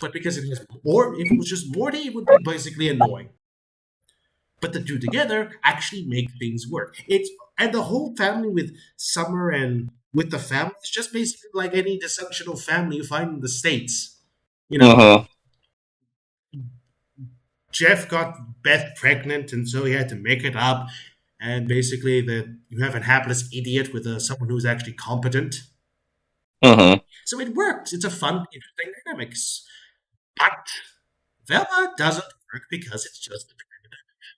But because if it was just Morty, it would be basically annoying. But the two together actually make things work. And the whole family with Summer and with the family is just basically like any dysfunctional family you find in the States. You know, Jeff got Beth pregnant, and so he had to make it up. And basically, that you have a hapless idiot with someone who's actually competent. So it works. It's a fun, interesting dynamics. But Velma doesn't work because it's just...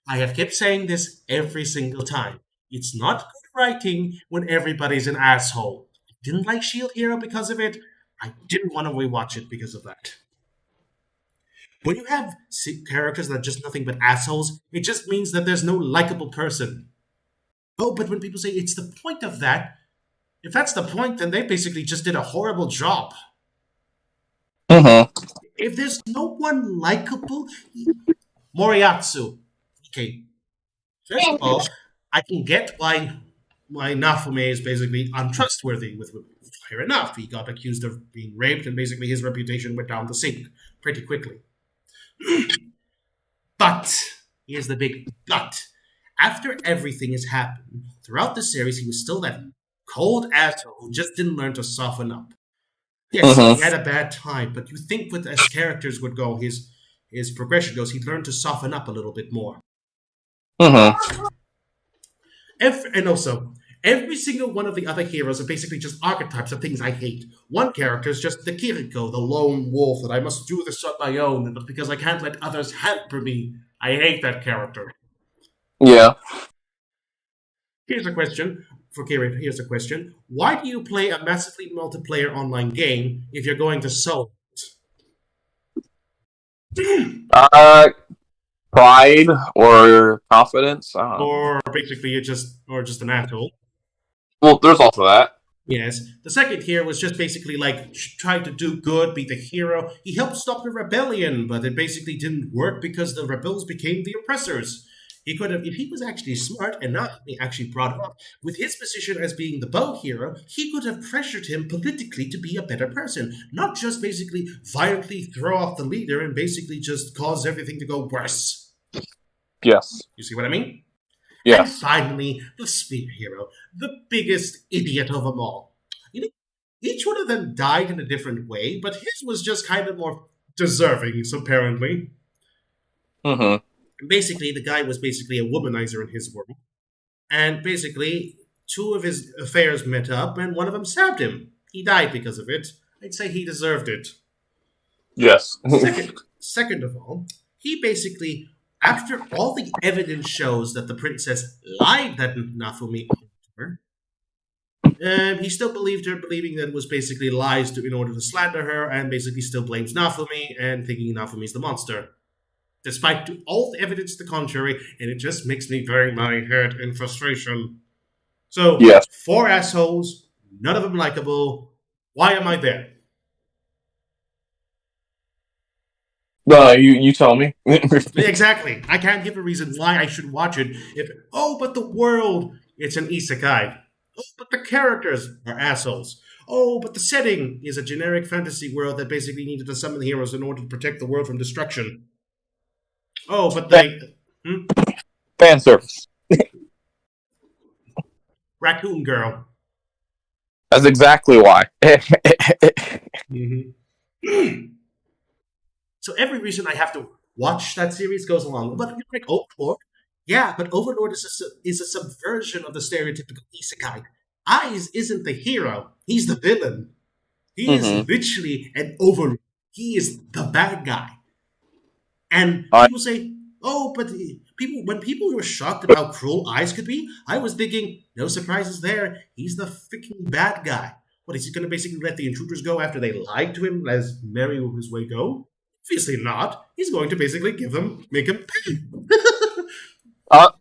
I have kept saying this every single time. It's not good writing when everybody's an asshole. I didn't like Shield Hero because of it. I didn't want to rewatch it because of that. When you have characters that are just nothing but assholes, it just means that there's no likable person. Oh, but when people say it's the point of that, if that's the point, then they basically just did a horrible job. If there's no one likable... Moriatsu. Okay. First of all, I can get why Nafume is basically untrustworthy. Fair enough. He got accused of being raped, and basically his reputation went down the sink pretty quickly. But, here's the big but. After everything has happened, throughout the series, he was still that cold asshole who just didn't learn to soften up. Yes, he had a bad time, but you think as characters would go, his progression goes, he'd learn to soften up a little bit more. And also, every single one of the other heroes are basically just archetypes of things I hate. One character is just the Kiriko, the lone wolf, that I must do this on my own, but because I can't let others hamper me, I hate that character. Yeah. Here's a question for Kiri. Here's a question. Why do you play a massively multiplayer online game if you're going to Souls? Pride or confidence, or basically you're just an asshole. Well, there's also that. Yes. The second here was just basically like trying to do good, be the hero. He helped stop the rebellion, but it basically didn't work because the rebels became the oppressors. He could have, if he was actually smart and not actually brought him up, with his position as being the bow hero, he could have pressured him politically to be a better person, not just basically violently throw off the leader and basically just cause everything to go worse. Yes. You see what I mean? Yes. And finally, the spear hero, the biggest idiot of them all. You know, each one of them died in a different way, but his was just kind of more deserving, apparently. Mm-hmm. Basically, the guy was basically a womanizer in his world. And basically, two of his affairs met up, and one of them stabbed him. He died because of it. I'd say he deserved it. Yes. Second of all, he basically, after all the evidence shows that the princess lied that Nafumi her, he still believed her, believing that it was basically lies in order to slander her, and basically still blames Nafumi and thinking Nafumi's the monster. Despite all the evidence to the contrary, and it just makes me bury my head in frustration. So, yes. 4 assholes, none of them likable. Why am I there? You tell me. Exactly. I can't give a reason why I should watch it. But the world, it's an isekai. Oh, but the characters are assholes. Oh, but the setting is a generic fantasy world that basically needed to summon heroes in order to protect the world from destruction. Oh, but they... Fan service. Raccoon Girl. That's exactly why. Mm-hmm. So every reason I have to watch that series goes along. But you're like, Overlord? Yeah, but Overlord is a subversion of the stereotypical isekai. Aiz isn't the hero. He's the villain. He is literally an Overlord. He is the bad guy. And people say, oh, but when people were shocked about how cruel Aiz could be, I was thinking, no surprises there. He's the freaking bad guy. What, is he going to basically let the intruders go after they lied to him as merry his way go? Obviously not. He's going to basically make him pay.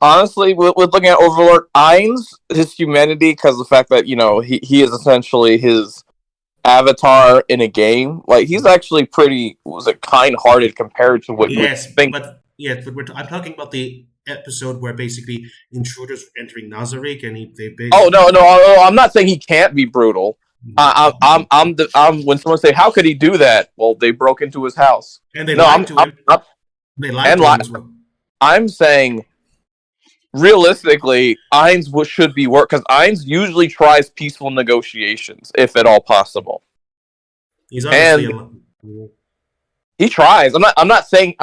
Honestly, with looking at Overlord, Ainz, his humanity, because the fact that, he is essentially his avatar in a game, like, he's actually pretty, kind-hearted compared to what you think. I'm talking about the episode where basically intruders were entering Nazarick and I'm not saying he can't be brutal. I'm when someone say, how could he do that? Well, they broke into his house. And they lied to him. They lied to him as well. I'm saying, realistically, Ainz should be work, because Ainz usually tries peaceful negotiations, if at all possible. He's obviously he tries. I'm not saying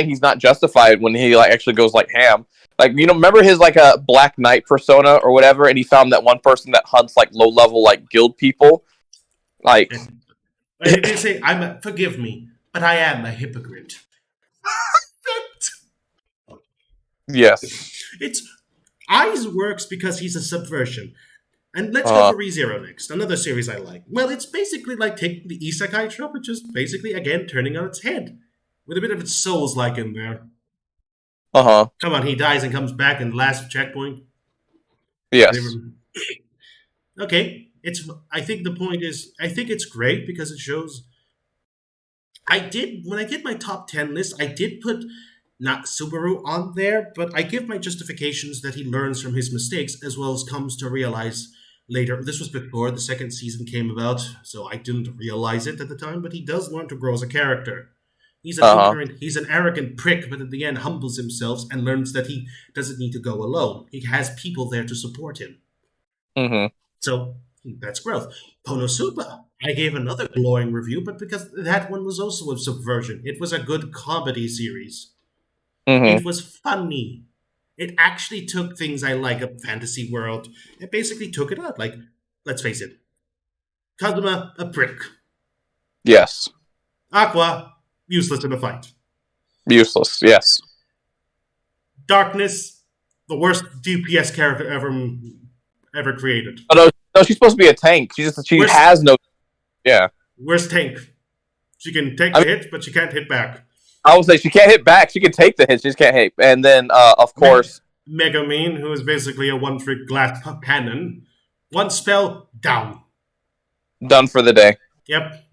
he's not justified when he actually goes ham. Remember his a Black Knight persona or whatever, and he found that one person that hunts low level guild people. They say, forgive me, but I am a hypocrite. Yes. Aiz works because he's a subversion. And let's go for ReZero next, another series I like. Well, it's basically like taking the isekai trope and just basically, again, turning on its head. With a bit of its Souls-like in there. Come on, he dies and comes back in the last checkpoint. Yes. Okay, I think the point is, I think it's great because it shows... when I did my top 10 list, I did put not Subaru on there, but I give my justifications that he learns from his mistakes as well as comes to realize later. This was before the second season came about, so I didn't realize it at the time, but he does learn to grow as a character. He's an arrogant prick, but at the end humbles himself and learns that he doesn't need to go alone. He has people there to support him. So that's growth. Konosuba, I gave another glowing review, but because that one was also a subversion. It was a good comedy series. It was funny. It actually took things I like a fantasy world. It basically took it out. Let's face it. Kazuma, a prick. Yes. Aqua, useless in a fight. Useless, yes. Darkness, the worst DPS character ever created. Oh, no, she's supposed to be a tank. She has no... Yeah. Where's Tank? She can take the hit, but she can't hit back. I would say she can't hit back. She can take the hit. She just can't hit. And then, of course... Megumin, who is basically a one-trick glass cannon. One spell, down. Done for the day. Yep.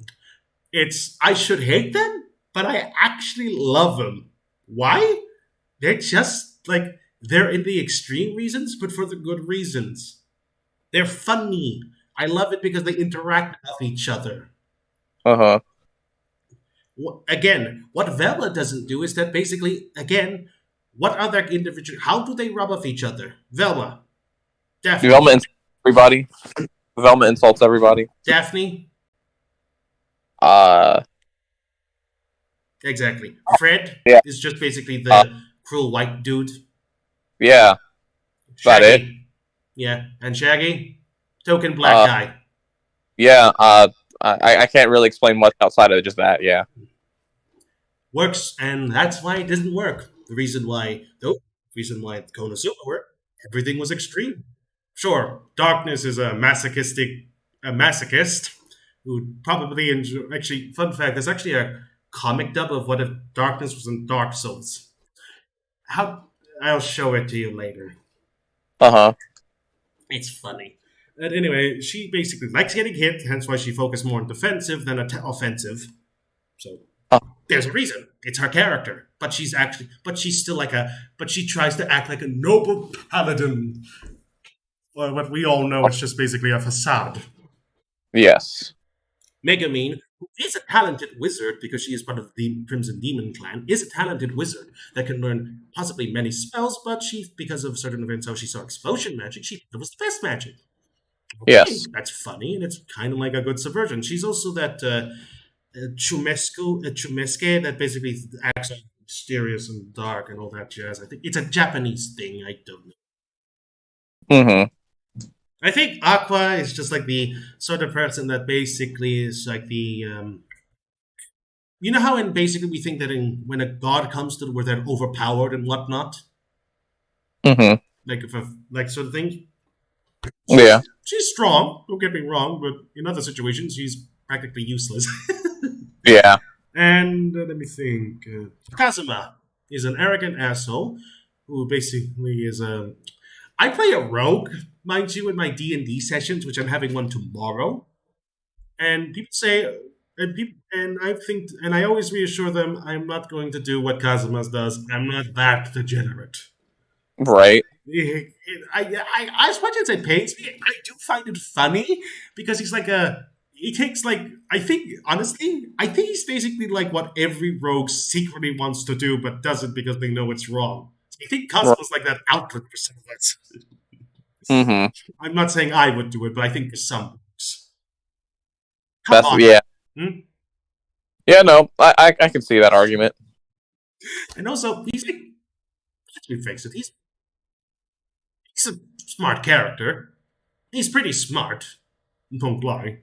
I should hate them, but I actually love them. Why? They're just, They're in the extreme reasons, but for the good reasons. They're funny. I love it because they interact with each other. Uh-huh. Again, what Velma doesn't do is that basically, again, what other individual? How do they rub off each other? Velma, Daphne, Velma insults everybody. Velma insults everybody. Daphne, Uh, exactly. Fred Yeah. is just basically the cruel white dude. yeah. About it. Shaggy, yeah, and Shaggy, token black guy. Yeah. I can't really explain much outside of just that. Yeah. Works, and that's why it didn't work. The reason why Konosuba worked, everything was extreme. Sure, Darkness is a masochist who probably enjoy. Actually, fun fact: there's actually a comic dub of what if Darkness was in Dark Souls. I'll show it to you later. Uh-huh. It's funny. But anyway, she basically likes getting hit, hence why she focused more on defensive than offensive. So there's a reason. It's her character. But she's still but she tries to act like a noble paladin. Well, what we all know, it's just basically a facade. Yes. Megumin, who is a talented wizard because she is part of the Crimson Demon clan, is a talented wizard that can learn possibly many spells, but because of certain events, how she saw explosion magic, she thought it was the best magic. Okay, Yes. that's funny, and it's kind of like a good subversion. She's also that Chumeske that basically acts like mysterious and dark and all that jazz. I think it's a Japanese thing. I don't know. Mm-hmm. I think Aqua is just like the sort of person that basically is like the you know how in basically we think that when a god comes to where they're overpowered and whatnot, Mm-hmm. like sort of thing. Yeah. She's strong. Don't get me wrong, but in other situations she's practically useless. Yeah. And let me think. Kazuma is an arrogant asshole who basically is a. I play a rogue, mind you, in my D&D sessions, which I'm having one tomorrow. And people say, and I always reassure them, I'm not going to do what Kazuma does. I'm not that degenerate. Right. As much as it pains me, I do find it funny because he's like he takes like I think he's basically like what every rogue secretly wants to do but doesn't because they know it's wrong. I think Kazuma's like that outlet for some of that. Mm-hmm. I'm not saying I would do it, but I think for some rogues. Yeah. Hmm? Yeah, no, I can see that argument. And also, he's like, let's face it, he's a smart character. He's pretty smart. Don't lie.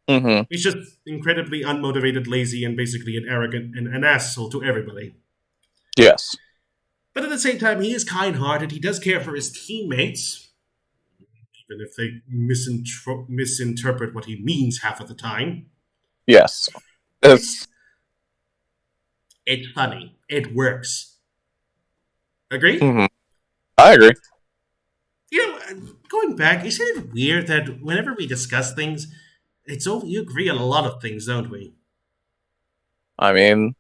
Mm-hmm. He's just incredibly unmotivated, lazy, and basically an arrogant and an asshole to everybody. Yes. But at the same time, he is kind-hearted. He does care for his teammates, even if they misinterpret what he means half of the time. Yes. It's funny. It works. Agree? Mm-hmm. I agree. You know, going back, isn't it weird that whenever we discuss things, you agree on a lot of things, don't we? I mean,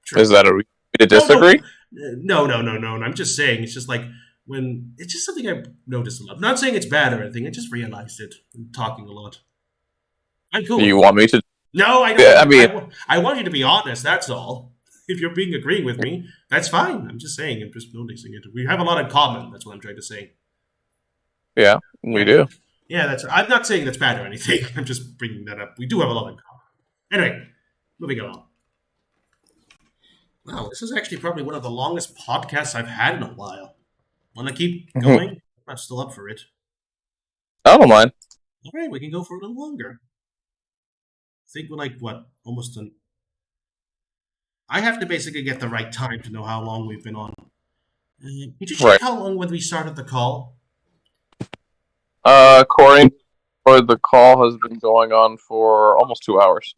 True. is that a reason to disagree? No. I'm just saying, it's just like it's just something I've noticed a lot. I'm not saying it's bad or anything. I just realized it. I'm talking a lot. I'm cool. Do you want me to? No, I don't. Yeah, I mean, I want you to be honest. That's all. If you're agreeing with me, that's fine. I'm just saying. I'm just noticing it. We have a lot in common. That's what I'm trying to say. Yeah, we do. Yeah, I'm not saying that's bad or anything. I'm just bringing that up. We do have a lot in common. Anyway, moving along. Wow, this is actually probably one of the longest podcasts I've had in a while. Want to keep going? I'm still up for it. I don't mind. All right, we can go for a little longer. I think we're like, what, almost an... I have to basically get the right time to know how long we've been on. Did you check how long when we started the call? According to the call has been going on for almost 2 hours.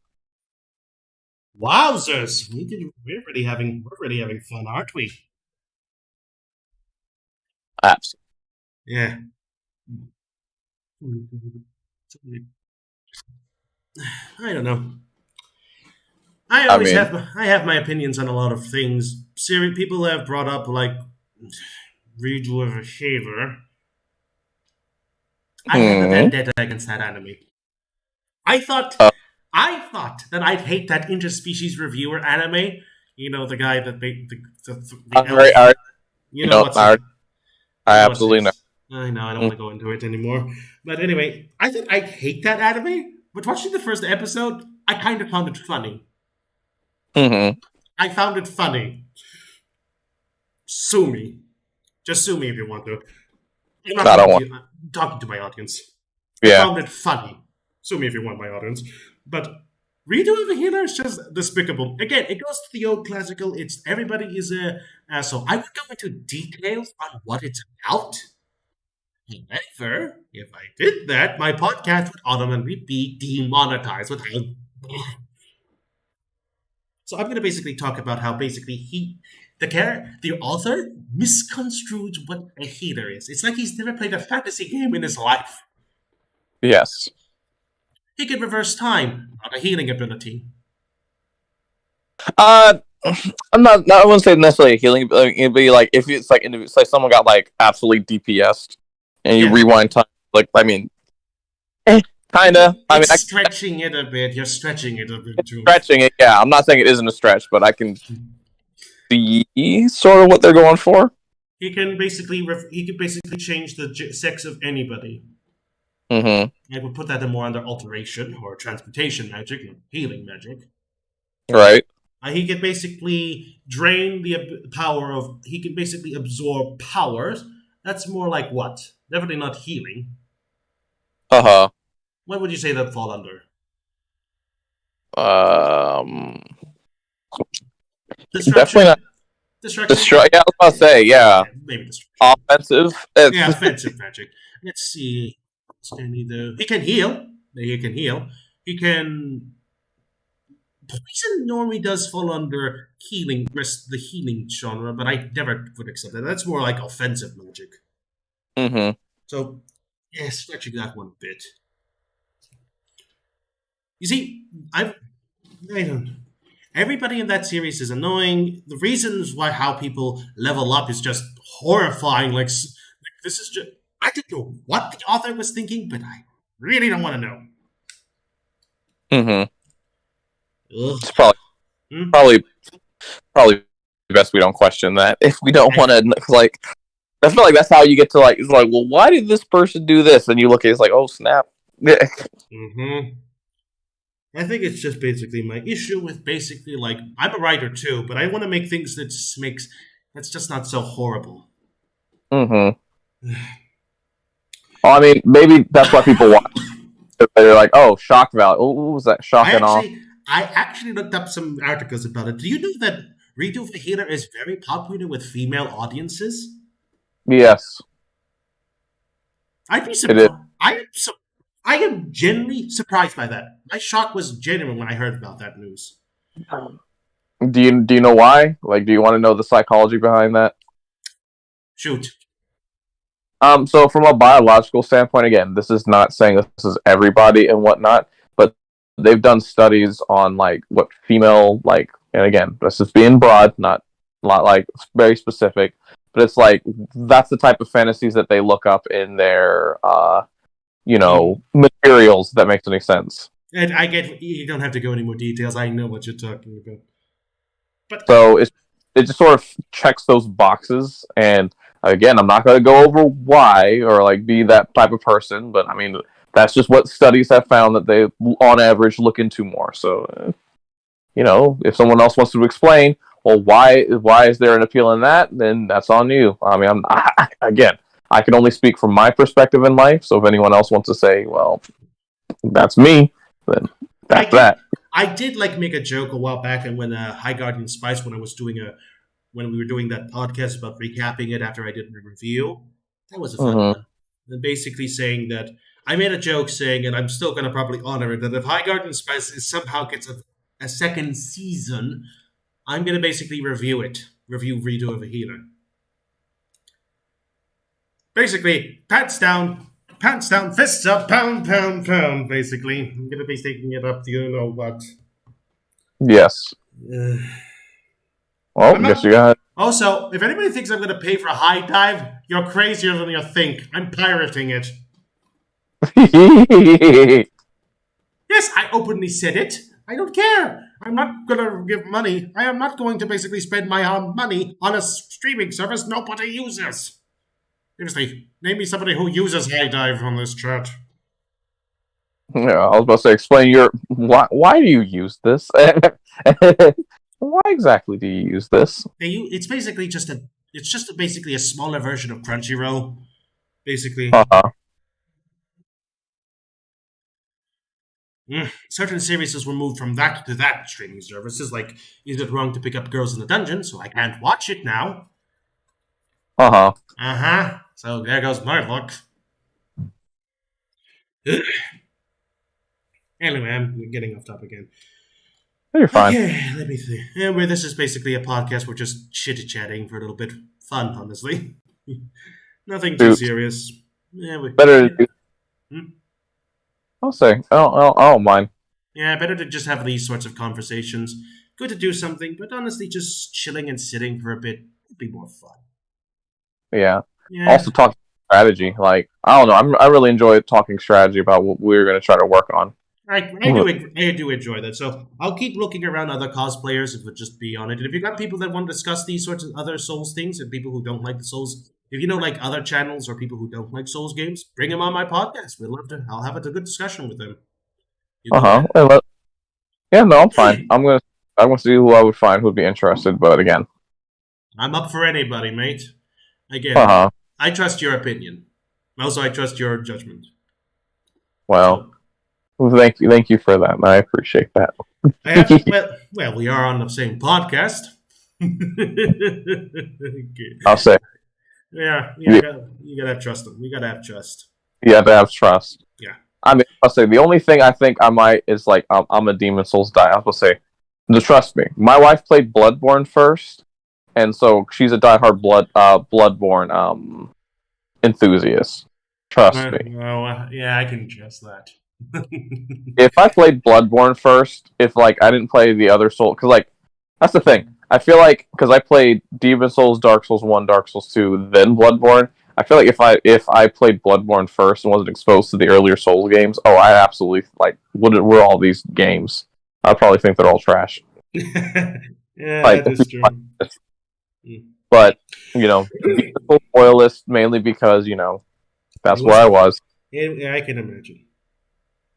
Wowzers! We're really having fun, aren't we? Absolutely. Yeah. I don't know. I have my opinions on a lot of things. People have brought up like redo of a healer, I have a vendetta against that anime. I thought that I'd hate that interspecies reviewer anime. You know, the guy that made the elf. You know what's it? I absolutely know. I know, I don't want to go into it anymore. But anyway, I think I'd hate that anime, but watching the first episode, I kind of found it funny. Mm-hmm. I found it funny. Sue me. Just sue me if you want to. I'm not I'm talking to my audience. Yeah. I found it funny. Sue me if you want, my audience. But redo of the healer is just despicable. Again, it goes to the old classical, it's everybody is a asshole. I would go into details on what it's about. However, if I did that, my podcast would automatically be demonetized without. So I'm going to basically talk about how basically the author misconstrued what a healer is. It's like he's never played a fantasy game in his life. Yes. He can reverse time, not a healing ability. I wouldn't say necessarily a healing. It'd be like if it's like someone got like absolutely DPS'd and you rewind time. Like I mean, kinda. Stretching it a bit. You're stretching it a bit too. Stretching it, yeah. I'm not saying it isn't a stretch, but I can see sort of what they're going for. He can basically change the sex of anybody. Mm-hmm. I would put that more under alteration or transmutation magic, healing magic. Right. He can basically drain the power of. He can basically absorb powers. That's more like what? Definitely not healing. Uh-huh. What would you say that fall under? Definitely not. Destruction? Yeah, I was about to say, yeah. Maybe destruction. Offensive? Yeah, offensive magic. Let's see. He can heal. He can... Poison normally does fall under healing, the healing genre, but I never would accept that. That's more like offensive magic. Mm-hmm. So, yeah, stretching that one a bit. You see, I don't. Everybody in that series is annoying. The reasons how people level up is just horrifying. Like this is just. I don't know what the author was thinking, but I really don't want to know. Mm-hmm. It's probably best we don't question that if we don't want to like. I feel like that's how you get to like. It's like, well, why did this person do this? And you look at it, it's like, oh snap. Mm-hmm. I think it's just basically my issue with basically like I'm a writer too, but I want to make things that's just not so horrible. Mm-hmm. Well, I mean, maybe that's why people watch. They're like, oh, shock value. Oh, what was that? Shock and awe. I actually looked up some articles about it. Do you know that Redo for Healer is very popular with female audiences? Yes. I'd be surprised. I am genuinely surprised by that. My shock was genuine when I heard about that news. Do you know why? Like, do you want to know the psychology behind that? Shoot. So from a biological standpoint, again, this is not saying this is everybody and whatnot, but they've done studies on like what female like, and again, this is being broad, not like very specific, but it's like that's the type of fantasies that they look up in their materials. That makes any sense. And I get you don't have to go into more details. I know what you're talking about. But so it just sort of checks those boxes, and again, I'm not going to go over why or like be that type of person, but I mean that's just what studies have found that they, on average, look into more. So, if someone else wants to explain, well, why is there an appeal in that? Then that's on you. I mean, I can only speak from my perspective in life. So if anyone else wants to say, well, that's me, then that's that. I did make a joke a while back, and when High Guardian Spice, when we were doing that podcast about recapping it after I did the review, that was a fun one. And basically saying that I made a joke saying, and I'm still going to probably honor it, that if High Guardian Spice somehow gets a second season, I'm going to basically review Redo of a Healer. Basically, pants down, fists up, pound, pound, pound, basically. I'm going to be taking it up to you know what. Yes. Well, I guess you got Also, if anybody thinks I'm going to pay for a high dive, you're crazier than you think. I'm pirating it. Yes, I openly said it. I don't care. I'm not going to give money. I am not going to basically spend my money on a streaming service nobody uses. Seriously, name me somebody who uses high dive on this chat. Yeah, I was about to say, explain your why do you use this? Why exactly do you use this? It's basically just basically a smaller version of Crunchyroll. Basically, certain series were moved from that to that streaming service. It's like, is it wrong to pick up Girls in the Dungeon? So I can't watch it now. So there goes my luck. Anyway, I'm getting off topic again. You're fine. Okay, let me think. Yeah, this is basically a podcast. We're just chit-chatting for a little bit fun, honestly. Nothing too serious. Yeah, better. I'll say. I don't mind. Yeah, better to just have these sorts of conversations. Good to do something, but honestly, just chilling and sitting for a bit would be more fun. Yeah. Also, talk strategy. Like, I don't know. I really enjoy talking strategy about what we're going to try to work on. I do enjoy that. So I'll keep looking around other cosplayers if it would just be on it. And if you got people that want to discuss these sorts of other Souls things, and people who don't like the Souls, if you know like other channels or people who don't like Souls games, bring them on my podcast. We'd love to. I'll have a good discussion with them. Yeah, no, I'm fine. I want to see who I would find who would be interested. But again, I'm up for anybody, mate. Again, I trust your opinion. Also, I trust your judgment. Well, thank you for that. I appreciate that. Well, we are on the same podcast. I'll say. Yeah, you gotta have trust. We gotta have trust. You have to have trust. Yeah. I mean, I'll say the only thing I think I might is like I'm a Demon Souls die. I was gonna say, just trust me. My wife played Bloodborne first, and so she's a diehard Bloodborne enthusiast. Trust me. Well, yeah, I can trust that. If I played Bloodborne first, if like I didn't play the other Soul, because like that's the thing. I feel like because I played Demon Souls, Dark Souls 1, Dark Souls 2, then Bloodborne. I feel like if I played Bloodborne first and wasn't exposed to the earlier Souls games, I absolutely like what were all these games? I'd probably think they're all trash. Yeah, like, that is true. But loyalist mainly because that's where I was. Yeah, I can imagine.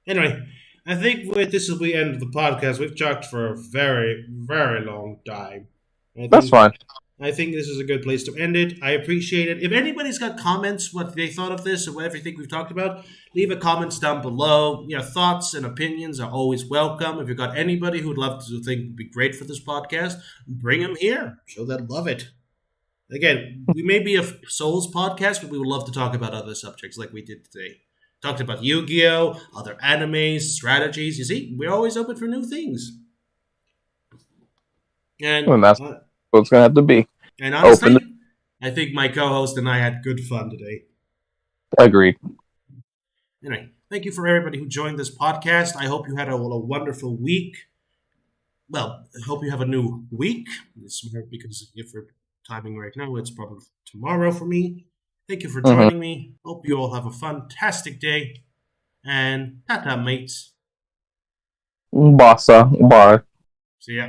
Anyway, I think this is the end of the podcast. We've talked for a very, very long time. That's fine. I think this is a good place to end it. I appreciate it. If anybody's got comments, what they thought of this or everything we've talked about, leave a comments down below. Your thoughts and opinions are always welcome. If you've got anybody who'd love to think would be great for this podcast, bring them here. Show they'd love it. Again, we may be a Souls podcast, but we would love to talk about other subjects like we did today. Talked about Yu-Gi-Oh!, other animes, strategies. You see, we're always open for new things. And that's what it's going to have to be. And honestly, I think my co-host and I had good fun today. Agreed. Anyway, thank you for everybody who joined this podcast. I hope you had a wonderful week. Well, I hope you have a new week. Because if we're timing right now, it's probably tomorrow for me. Thank you for joining me. Hope you all have a fantastic day. And tata, mates. Bye. See ya.